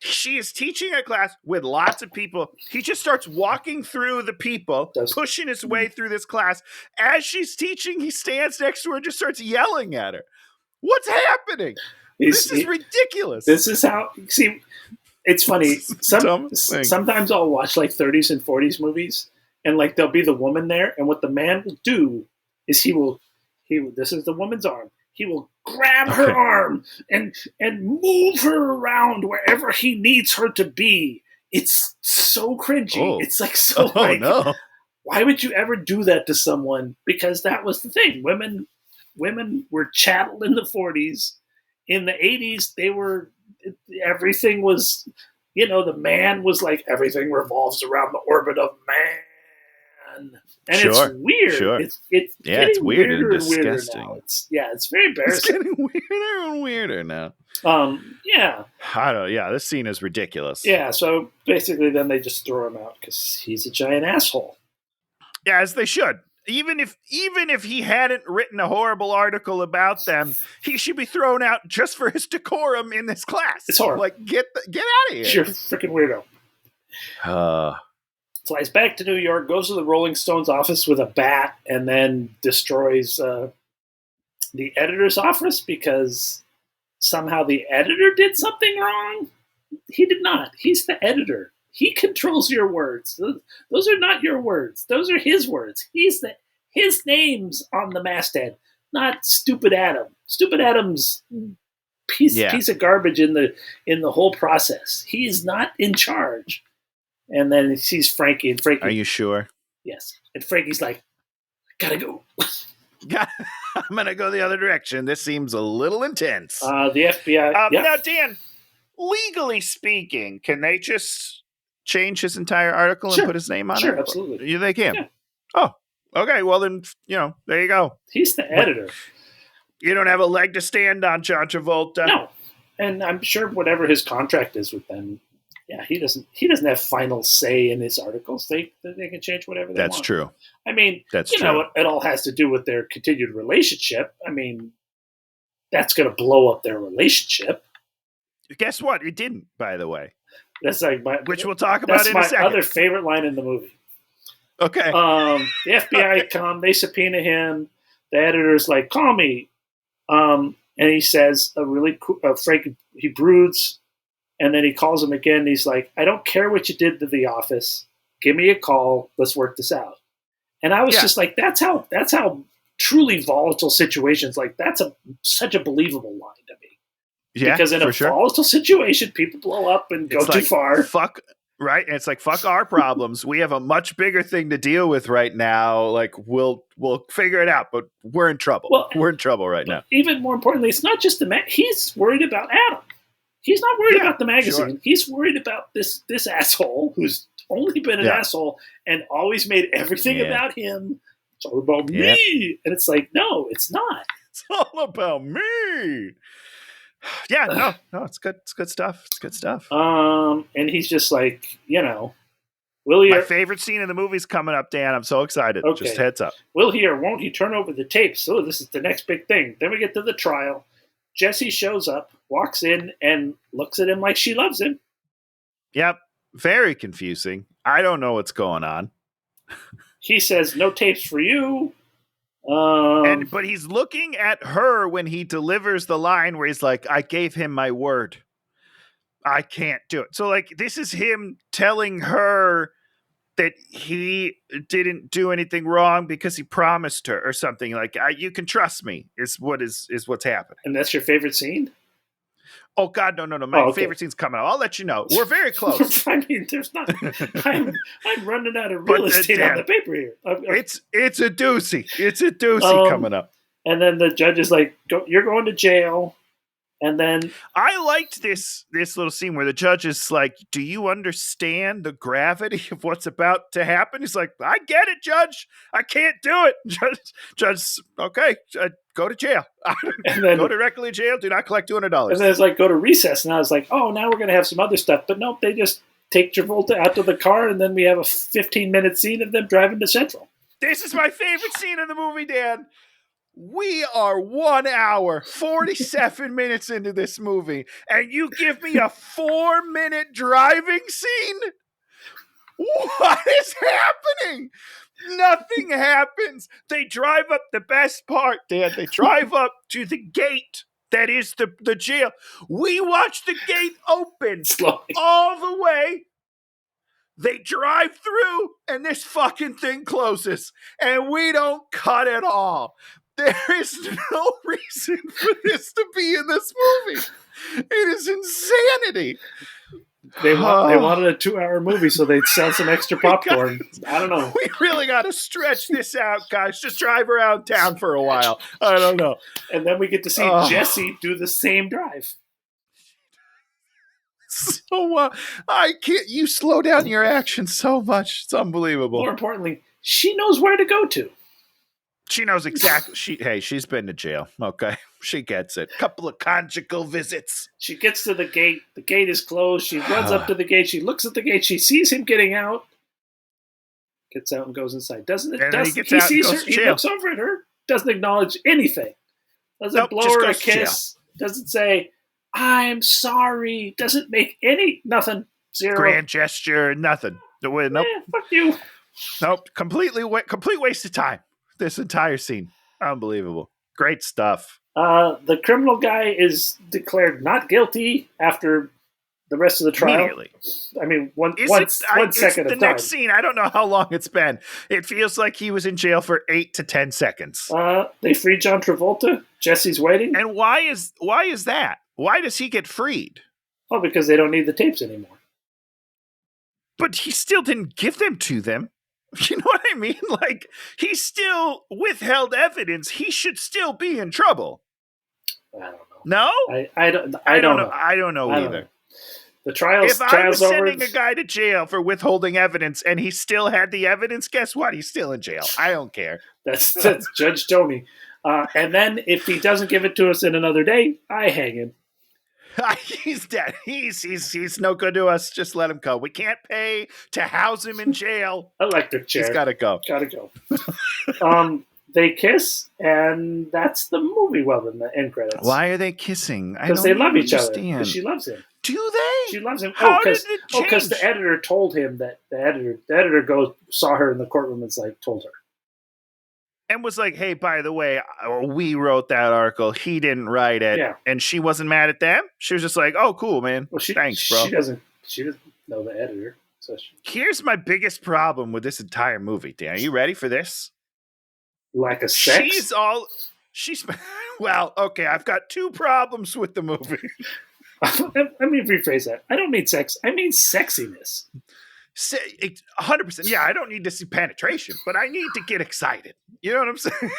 She is teaching a class with lots of people. He just starts walking through the people, pushing his way through this class. As she's teaching, he stands next to her and just starts yelling at her. What's happening? This is ridiculous. This is how... See, it's funny. Sometimes I'll watch like 30s and 40s movies, and like there'll be the woman there, and what the man will do is he will this is the woman's arm. He will grab her arm and move her around wherever he needs her to be. It's so cringy. Oh. It's like no. Why would you ever do that to someone? Because that was the thing. Women were chattel in the 40s. In the 80s, everything was, the man was like, everything revolves around the orbit of man. And it's weird. Sure. It's it's weird and disgusting. Now. It's very embarrassing. It's getting weirder and weirder now. This scene is ridiculous. Yeah, so basically then they just throw him out because he's a giant asshole. Yeah, as they should. Even if he hadn't written a horrible article about them, he should be thrown out just for his decorum in this class. It's horrible. Like, get out of here. You're a freaking weirdo. Flies back to New York, goes to the Rolling Stones office with a bat, and then destroys the editor's office because somehow the editor did something wrong. He did not. He's the editor. He controls your words. Those are not your words. Those are his words. His name's on the masthead, not Stupid Adam. Stupid Adam's piece of garbage in the whole process. He's not in charge. And then he sees Frankie, and Frankie... Are you sure? Yes. And Frankie's like, gotta go. I'm gonna go the other direction. This seems a little intense. The FBI... Now, Dan, legally speaking, can they just change his entire article and put his name on it? Sure, absolutely. Yeah, they can. Yeah. Oh, okay. Well, then, there you go. He's the editor. You don't have a leg to stand on, John Travolta. No. And I'm sure whatever his contract is with them... Yeah, he doesn't have final say in his articles. They can change whatever they want. That's true. I mean, it all has to do with their continued relationship. I mean, that's going to blow up their relationship. Guess what? It didn't, by the way. That's like which we'll talk about in a second. That's my other favorite line in the movie. Okay. The FBI come, they subpoena him. the editor's like, call me. And he says Frank, he broods, and then he calls him again. And he's like, I don't care what you did to the office. Give me a call. Let's work this out. And I was just like, that's how truly volatile situations, like that's such a believable line to me. Yeah, because in a volatile situation, people blow up and go too far. Fuck. Right. And it's like, fuck our problems. We have a much bigger thing to deal with right now. Like we'll figure it out, but we're in trouble. Well, we're in trouble right now. Even more importantly, it's not just he's worried about Adam. He's not worried about the magazine. Sure. He's worried about this asshole who's only been an asshole and always made everything about him. It's all about me. And it's like, no, it's not. It's all about me. Yeah, no, it's good. It's good stuff. It's good stuff. And he's just like, will he? My favorite scene in the movie's coming up, Dan. I'm so excited. Okay. Just heads up. Will he or won't he turn over the tapes? Oh, this is the next big thing. Then we get to the trial. Jesse shows up, walks in, and looks at him like she loves him. Yep. Very confusing. I don't know what's going on. He says, no tapes for you. But he's looking at her when he delivers the line where he's like, I gave him my word. I can't do it. So like, this is him telling her that he didn't do anything wrong because he promised her or something. Like, you can trust me is what's happening. And that's your favorite scene? Oh God, no! My favorite scene's coming up. I'll let you know. We're very close. I mean, there's not. I'm running out of real estate on the paper here. It's a doozy. It's a doozy coming up. And then the judge is like, "You're going to jail." And then I liked this little scene where the judge is like, "Do you understand the gravity of what's about to happen?" He's like, "I get it, Judge. I can't do it." Judge, okay, go to jail. And then, go directly to jail. Do not collect $200. And then it's like, go to recess. And I was like, oh, now we're going to have some other stuff. But nope, they just take Travolta out to the car, and then we have a 15-minute scene of them driving to Central. This is my favorite scene in the movie, Dan. We are 1 hour, 47 minutes into this movie, and you give me a 4-minute driving scene? What is happening? Nothing happens. They drive up the best part, Dan. They drive up to the gate that is the jail. We watch the gate open slowly all the way. They drive through, and this fucking thing closes, and we don't cut at all. There is no reason for this to be in this movie. It is insanity. They wanted a 2-hour movie, so they'd sell some extra popcorn. I don't know. We really got to stretch this out, guys. Just drive around town for a while. I don't know. And then we get to see Jesse do the same drive. So I can't. You slow down your action so much. It's unbelievable. More importantly, she knows where to go to. She knows exactly. She's been to jail. Okay. She gets it. Couple of conjugal visits. She gets to the gate. The gate is closed. She runs up to the gate. She looks at the gate. She sees him getting out. Gets out and goes inside. Doesn't it? And he sees her. He looks over at her. Doesn't acknowledge anything. Doesn't blow her a kiss. Doesn't say, I'm sorry. Doesn't make nothing. Zero. Grand gesture. Nothing. Nope. Fuck you. Nope. Complete waste of time. This entire scene. Unbelievable. Great stuff. The criminal guy is declared not guilty after the rest of the trial. Immediately. I mean, one second of time. The next scene, I don't know how long it's been. It feels like he was in jail for 8 to 10 seconds. They free John Travolta. Jesse's waiting. And why is that? Why does he get freed? Oh, because they don't need the tapes anymore. But he still didn't give them to them. You know what I mean? Like, he still withheld evidence. He should still be in trouble. I don't know. No? I don't know. I don't know either. Know. The trial's If I was sending a guy to jail for withholding evidence and he still had the evidence, guess what? He's still in jail. I don't care. That's Judge Tony. And then if he doesn't give it to us in another day, I hang him. He's dead. He's no good to us. Just let him go. We can't pay to house him in jail. Electric chair. He's got to go. Got to go. They kiss, and that's the movie. Well, in the end credits. Why are they kissing? Because they love each other. Because she loves him. Do they? She loves him. How did it change? Because the editor told him that the editor saw her in the courtroom and told her. and was like, hey, by the way, we wrote that article. He didn't write it. Yeah. And she wasn't mad at them. She was just like, oh, cool, man. Well, thanks, bro. She doesn't know the editor. So here's my biggest problem with this entire movie, Dan. Are you ready for this? Lack of sex? Well, okay, I've got two problems with the movie. Let me rephrase that. I don't mean sex. I mean sexiness. 100%. Yeah, I don't need to see penetration, but I need to get excited. You know what I'm saying?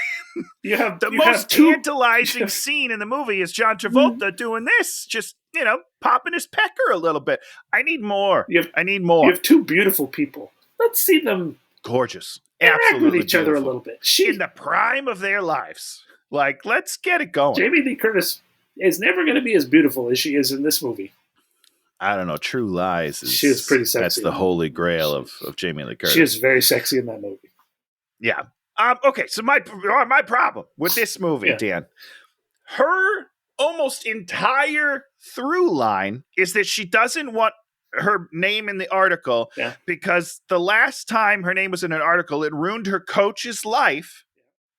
The most tantalizing scene in the movie is John Travolta doing this, just, popping his pecker a little bit. I need more. I need more. You have two beautiful people. Let's see them gorgeous. Interact with each other a little bit. In the prime of their lives. Like, let's get it going. Jamie Lee Curtis is never going to be as beautiful as she is in this movie. I don't know. True Lies she is pretty sexy. That's the holy grail of Jamie Lee Curtis. She is very sexy in that movie. Yeah. Okay. So my problem with this movie, Dan, her almost entire through line is that she doesn't want her name in the article because the last time her name was in an article, it ruined her coach's life,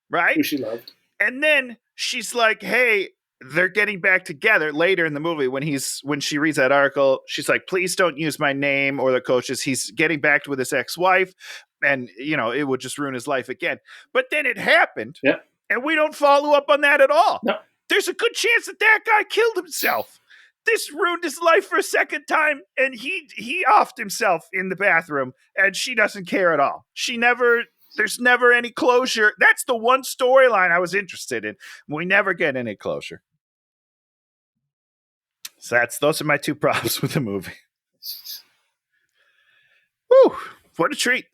right? Who she loved. And then she's like, hey, they're getting back together later in the movie when she reads that article. She's like, please don't use my name or the coach's. He's getting back with his ex-wife and, it would just ruin his life again. But then it happened and we don't follow up on that at all. No. There's a good chance that guy killed himself. This ruined his life for a second time and he offed himself in the bathroom and she doesn't care at all. There's never any closure. That's the one storyline I was interested in. We never get any closure. So those are my two problems with the movie. Woo! What a treat.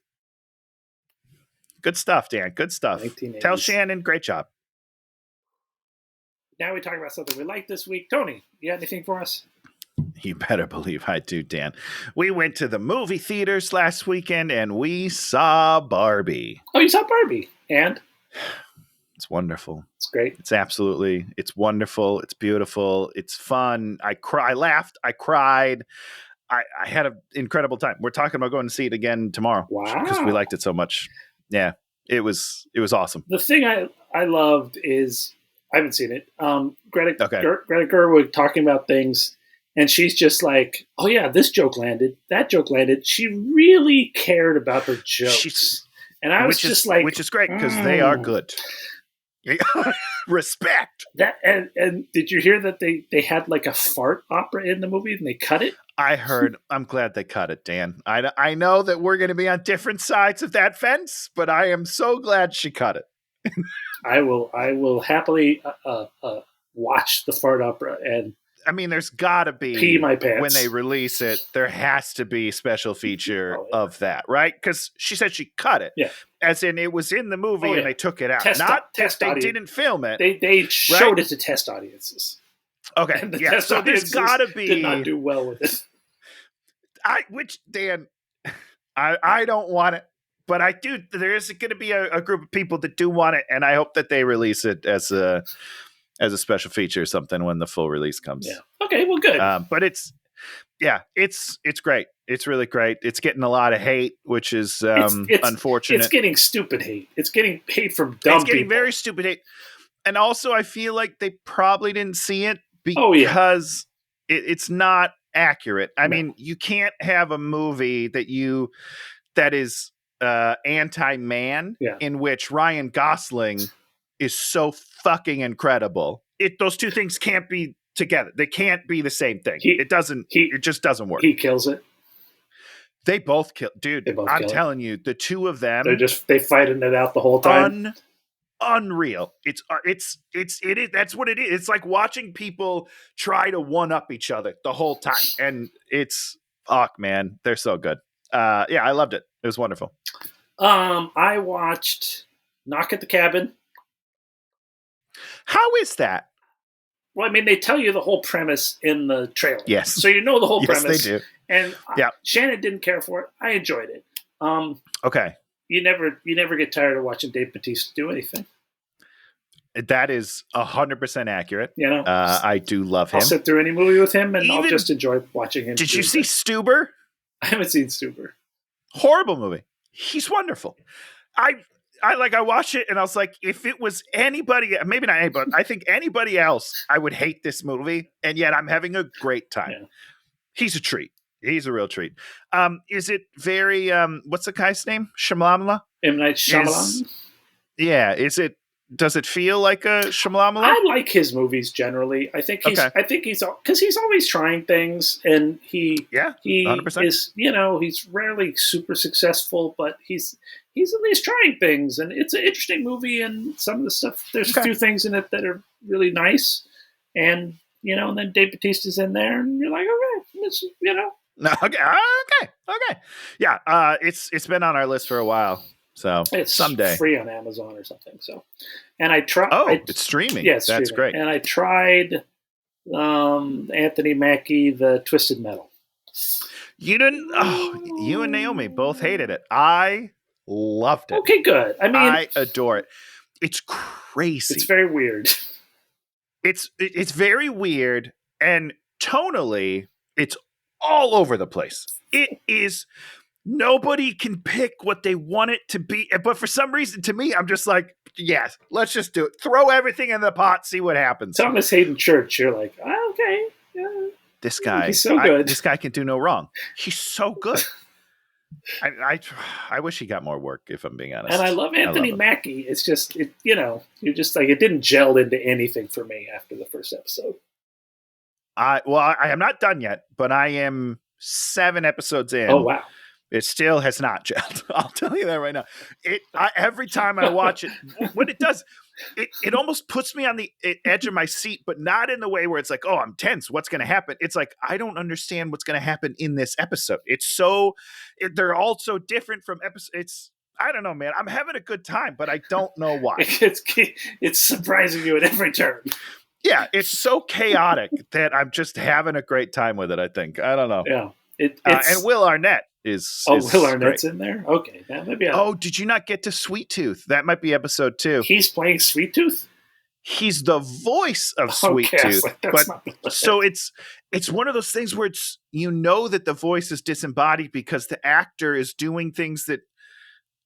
Good stuff, Dan. Good stuff. 1980s. Tell Shannon, great job. Now we talk about something we like this week. Tony, you got anything for us? You better believe I do, Dan. We went to the movie theaters last weekend and we saw Barbie. Oh, you saw Barbie. And? It's wonderful. It's great. It's wonderful. It's beautiful. It's fun. I laughed. I cried. I had an incredible time. We're talking about going to see it again tomorrow. Wow. Because we liked it so much. Yeah. It was awesome. The thing I loved is, I haven't seen it. Greta Gerwig talking about things, and she's just like, oh yeah, this joke landed, that joke landed. She really cared about her jokes. And I was just like, which is great because they are good. Respect. That and did you hear that they had like a fart opera in the movie and they cut it? I heard. I'm glad they cut it, Dan. I know that we're going to be on different sides of that fence, but I am so glad she cut it. I will happily watch the fart opera, and I mean, there's got to be pee my pants when they release it. There has to be special feature of that, right? Because she said she cut it, as in it was in the movie and they took it out. They didn't film it. They showed it to test audiences. Okay, so there's got to be did not do well with it. Dan, I don't want it. But I do. There is going to be a group of people that do want it, and I hope that they release it as a special feature or something when the full release comes. Yeah. Okay. Well, good. But it's great. It's really great. It's getting a lot of hate, which is unfortunate. It's getting stupid hate. It's getting hate from dumb people. It's getting very stupid hate, and also I feel like they probably didn't see it because it's not accurate. I mean, you can't have a movie that is anti-man in which Ryan Gosling is so fucking incredible. Those two things can't be together. They can't be the same thing. It just doesn't work. He kills it. They both kill, dude. I'm telling you, the two of them, they fighting it out the whole time. Unreal. It is. That's what it is. It's like watching people try to one up each other the whole time, and man, they're so good. I loved it. It was wonderful. I watched Knock at the Cabin. How is that? Well, I mean, they tell you the whole premise in the trailer. Yes. So you know the whole premise. Yes, they do. And Shannon didn't care for it. I enjoyed it. Okay. You never get tired of watching Dave Bautista do anything. That is 100% accurate. I do love him. I'll sit through any movie with him, and I'll just enjoy watching him. Did you see Stuber? I haven't seen Stuber. Horrible movie. He's wonderful. I watched it and I was like, if it was anybody, maybe not anybody, I think anybody else, I would hate this movie, and yet I'm having a great time. Yeah. He's a treat. He's a real treat. Is it very what's the guy's name? Shyamalan? M. Night Shyamalan? Does it feel like a Shyamalan? I like his movies generally. I think he's because he's always trying things, and he 100%. Is, he's rarely super successful, but he's at least trying things, and it's an interesting movie. And some of the stuff, there's a few things in it that are really nice, and and then Dave Bautista's in there, and you're like, okay, this, No, okay, yeah. It's been on our list for a while. So it's someday free on Amazon or something. So, and I tried. Oh, it's streaming. Yes, that's great. And I tried Anthony Mackie, the Twisted Metal. You didn't. Oh, you and Naomi both hated it. I loved it. Okay, good. I mean, I adore it. It's crazy. It's very weird. It's very weird, and tonally, it's all over the place. It is. Nobody can pick what they want it to be. But for some reason, to me, I'm just like, yes, let's just do it. Throw everything in the pot, see what happens. Thomas Hayden Church, you're like, oh, okay. Yeah. This guy, he's so good. This guy can do no wrong. He's so good. I wish he got more work, if I'm being honest. And I love Anthony Mackie. It's just, you're just like, it didn't gel into anything for me after the first episode. I am not done yet, but I am 7 episodes in. Oh, wow. It still has not gelled. I'll tell you that right now. Every time I watch it, what it does, it almost puts me on the edge of my seat, but not in the way where it's like, oh, I'm tense. What's going to happen? It's like, I don't understand what's going to happen in this episode. They're all so different from episodes. I don't know, man. I'm having a good time, but I don't know why. It's surprising you at every turn. Yeah, it's so chaotic that I'm just having a great time with it, I think. I don't know. Yeah. And Will Arnett is Will Arnett's great. In there? Okay. Now maybe did you not get to Sweet Tooth? That might be episode 2. He's playing Sweet Tooth? He's the voice of Sweet Tooth. So it's one of those things where it's that the voice is disembodied because the actor is doing things that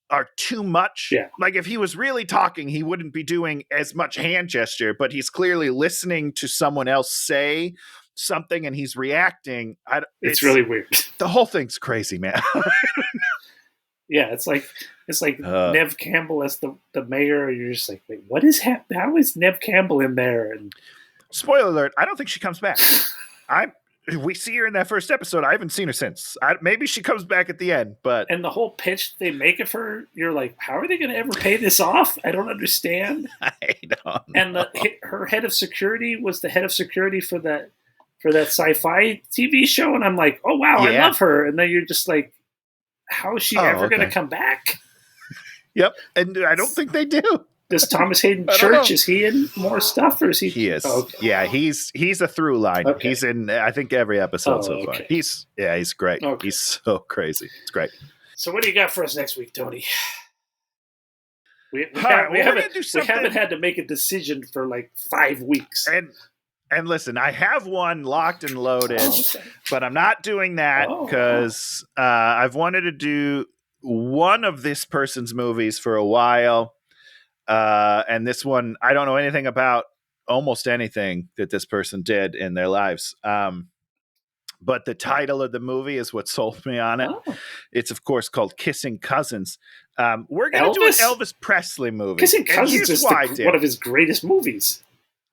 are too much. Yeah. Like if he was really talking, he wouldn't be doing as much hand gesture, but he's clearly listening to someone else say something and he's reacting. It's really weird. The whole thing's crazy, man. Yeah, it's like Nev Campbell as the mayor. You're just like, wait, what is happening? How is Nev Campbell in there? And spoiler alert: I don't think she comes back. We see her in that first episode. I haven't seen her since. Maybe she comes back at the end, and the whole pitch they make of her, you're like, how are they going to ever pay this off? I don't understand. I don't know. And her head of security was the head of security for that sci-fi TV show, and I'm like, oh wow, I love her. And then you're just like, how is she ever going to come back? Yep, and I don't think they do. Does Thomas Hayden Church, is he in more stuff, or is he? He is. Oh, okay. Yeah, he's a through line. Okay. He's in, I think, every episode so far. Okay. He's great. Okay. He's so crazy. It's great. So what do you got for us next week, Tony? We haven't had to make a decision for like 5 weeks. And listen, I have one locked and loaded, but I'm not doing that because I've wanted to do one of this person's movies for a while. And this one, I don't know anything about almost anything that this person did in their lives. But the title of the movie is what sold me on it. Oh. It's, of course, called Kissing Cousins. We're going to do an Elvis Presley movie. Kissing Cousins is one of his greatest movies.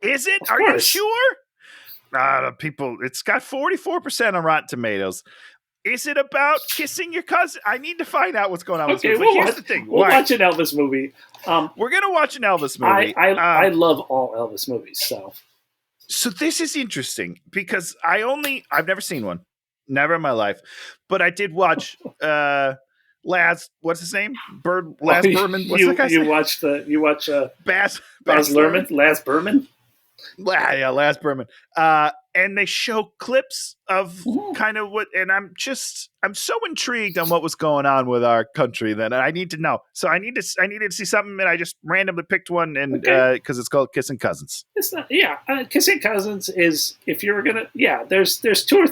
Is it? Are you sure? It's got 44% on Rotten Tomatoes. Is it about kissing your cousin? I need to find out what's going on with this movie. Here's the thing. We'll watch an Elvis movie. We're going to watch an Elvis movie. I love all Elvis movies. So this is interesting because I've never seen one. Never in my life. But I did watch what's his name? Berman? What's that guy's name? You watch Baz Luhrmann? Laz Berman? Yeah, Laz Berman. And they show clips of kind of what, and I'm so intrigued on what was going on with our country that I need to know. So I needed to see something, and I just randomly picked one, and because it's called Kissing Cousins. It's not, Kissing Cousins is, if you're gonna, there's two.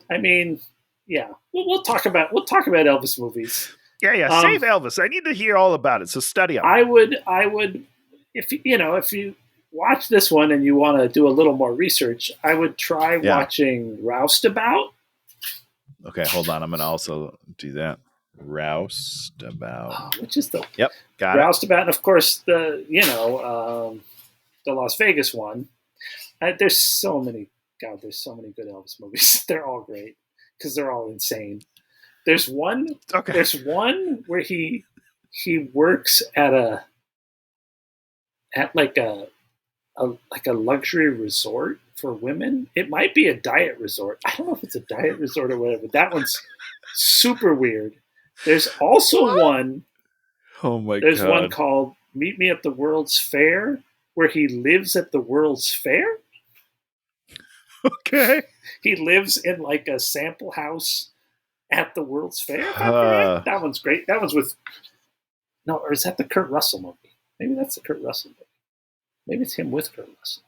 We'll talk about Elvis movies. Yeah. Save Elvis. I need to hear all about it. So study up. I would, if you watch this one and you want to do a little more research, I would try watching Roustabout. Okay, hold on. I'm going to also do that. Roustabout. Which is the got Roustabout, and of course the Las Vegas one. There's so many good Elvis movies. They're all great because they're all insane. There's one. Okay. There's one where he works at a luxury resort for women. It might be a diet resort. I don't know if it's a diet resort or whatever. That one's super weird. There's also one. Oh my god. There's one called Meet Me at the World's Fair, where he lives at the World's Fair. Okay. He lives in like a sample house at the World's Fair. That one's great. That one's with. No, or is that the Kurt Russell movie? Maybe that's the Kurt Russell movie. Maybe it's him with Kurt Russell.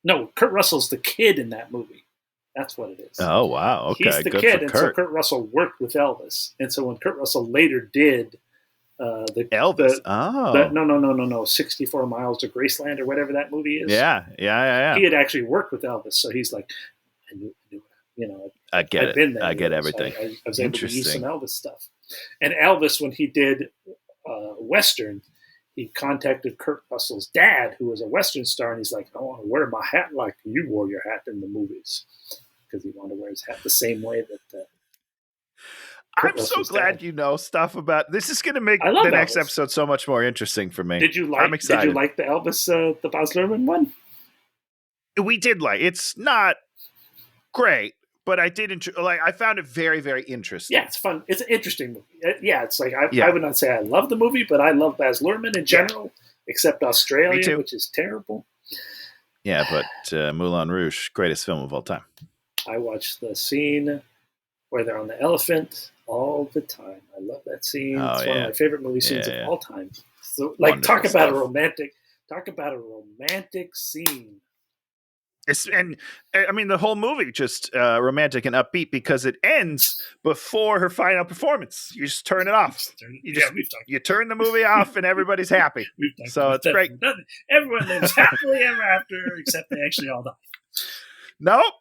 No, Kurt Russell's the kid in that movie. That's what it is. Oh, wow. Okay. He's the kid, and so Kurt Russell worked with Elvis. And so when Kurt Russell later did Elvis. 64 Miles to Graceland or whatever that movie is. Yeah. He had actually worked with Elvis, so he's like, I knew I get it. Been there, I get everything. So I was able to use some Elvis stuff. And Elvis, when he did Western, he contacted Kurt Russell's dad, who was a Western star, and he's like, I want to wear my hat like you wore your hat in the movies. Because he wanted to wear his hat the same way that I'm so glad you know stuff about this. Is going to make the next episode so much more interesting for me. I'm excited. Did you like the Elvis, the Baz Luhrmann one? We did like. It's not great, but I did enjoy. Like, I found it very, very interesting. Yeah, it's fun. It's an interesting movie. It's like I would not say I love the movie, but I love Baz Luhrmann in general, except Australia, which is terrible. Yeah, but Moulin Rouge, greatest film of all time. I watch the scene where they're on the elephant all the time. I love that scene. It's one of my favorite movie scenes of all time. So, like, talk about a romantic scene. And I mean, the whole movie just romantic and upbeat because it ends before her final performance. You just turn it off. You turn the movie off and everybody's happy. So it's great. Everyone lives happily ever after, except they actually all die. Nope.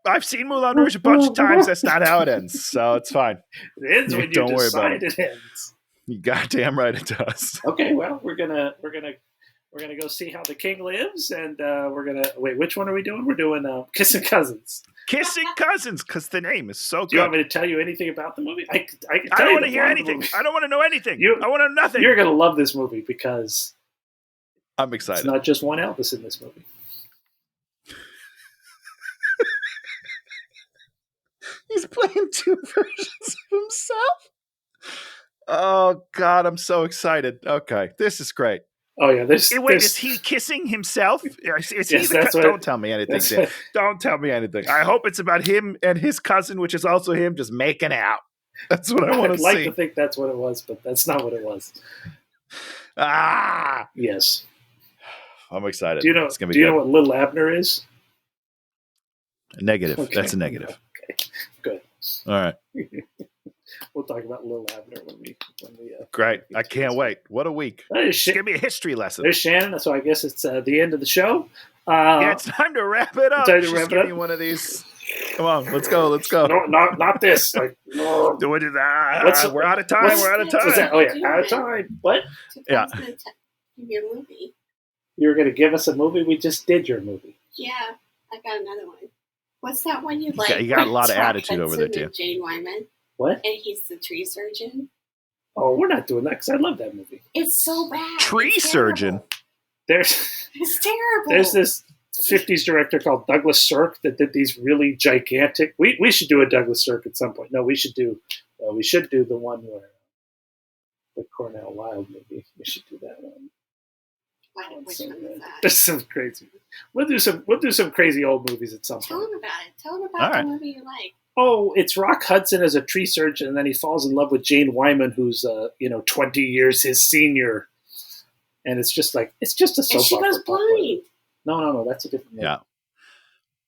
I've seen Moulin Rouge a bunch of times. That's not how it ends. So it's fine. It ends when you decide it ends. You goddamn right it does. Okay, well, we're gonna go see how the king lives, and we're gonna wait. Which one are we doing? We're doing Kissing Cousins. Kissing Cousins, because the name is so good. Do you want me to tell you anything about the movie? I don't want to hear anything. I don't want to know anything. I want to know nothing. You're gonna love this movie because I'm excited. It's not just one Elvis in this movie. He's playing two versions of himself. Oh God, I'm so excited. Okay, this is great. Oh yeah, is he kissing himself? Is he don't tell me anything. Don't tell me anything. I hope it's about him and his cousin, which is also him, just making out. That's what I want to see. I'd like to think that's what it was, but that's not what it was. Yes. I'm excited. Do you know what Little Abner is? Negative. Okay. That's a negative. Okay. Good. All right. We'll talk about Little Abner when we great. I can't wait. What a week. Give me a history lesson. There's Shannon. So I guess it's the end of the show. It's time to wrap it up. Give me one of these. Come on, let's go. No, not this. Like, no. We're out of time. We're out of time. Oh yeah, out of time. What? Yeah. Your movie. You were going to give us a movie. We just did your movie. Yeah, I got another one. What's that one you like? You got a lot of attitude over there too. Jane Wyman. What? And he's the tree surgeon. Oh, we're not doing that because I love that movie. It's so bad. Tree surgeon. It's terrible. There's this 50s director called Douglas Sirk that did these really gigantic. We should do a Douglas Sirk at some point. No, we should do the one where the Cornell Wilde movie. We should do that one. Which one is that? This sounds crazy. We'll do some crazy old movies at some point. Tell them about it. Tell them about the movie you like. Oh, it's Rock Hudson as a tree surgeon, and then he falls in love with Jane Wyman, who's 20 years his senior, and it's just a soap opera. She goes blind. No, that's a different movie. Yeah.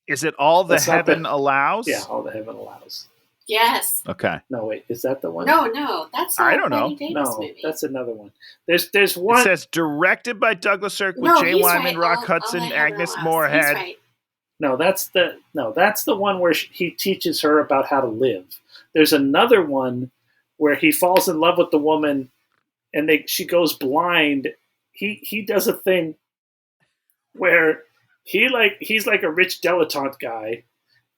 Is it All the Heaven Allows? Yeah, All the Heaven Allows. Yes. Okay. No, wait, is that the one? No, that's I don't know. Davis No, movie. that's another one. There's one. It says directed by Douglas Sirk with No, Jay he's Wyman, right. Rock All Hudson, I have Agnes no loss. Moorehead. He's right. No, that's the one where he teaches her about how to live. There's another one where he falls in love with the woman, and she goes blind. He does a thing where he's like a rich dilettante guy,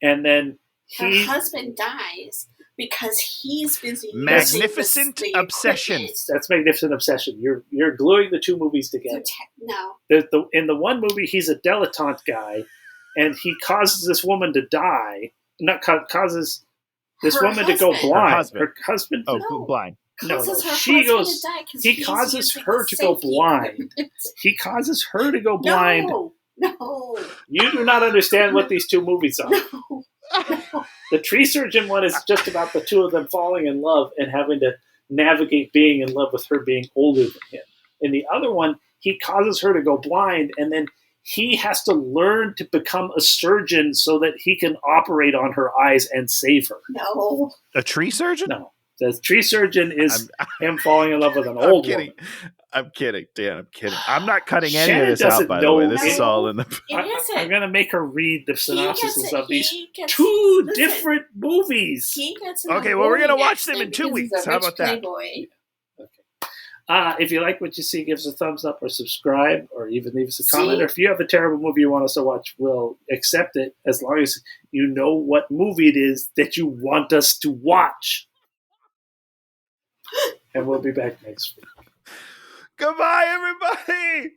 and then Her husband dies because he's busy. Magnificent Obsession. Equipment. That's Magnificent Obsession. You're gluing the two movies together. No. In the one movie, he's a dilettante guy, and he causes this woman to die. Not causes this Her woman to go husband. blind. Her husband. Oh, No. blind. No. Her She husband goes. to die 'cause He he's causes using her the to go safety blind. equipment. He causes her to go blind. No. You do not understand what these two movies are. No. The Tree Surgeon one is just about the two of them falling in love and having to navigate being in love with her being older than him. In the other one, he causes her to go blind, and then he has to learn to become a surgeon so that he can operate on her eyes and save her. No. A tree surgeon? No. The Tree Surgeon is him falling in love with an old woman. I'm kidding, Dan. I'm kidding. I'm not cutting any Shannon of this doesn't out, by the know way. This it. is all in the... I'm going to make her read the synopsis of these two different movies. Okay, well, we're going to watch them in 2 weeks. How about that? Playboy. If you like what you see, give us a thumbs up or subscribe, or even leave us a comment. Or if you have a terrible movie you want us to watch, we'll accept it as long as you know what movie it is that you want us to watch. And we'll be back next week. Goodbye, everybody!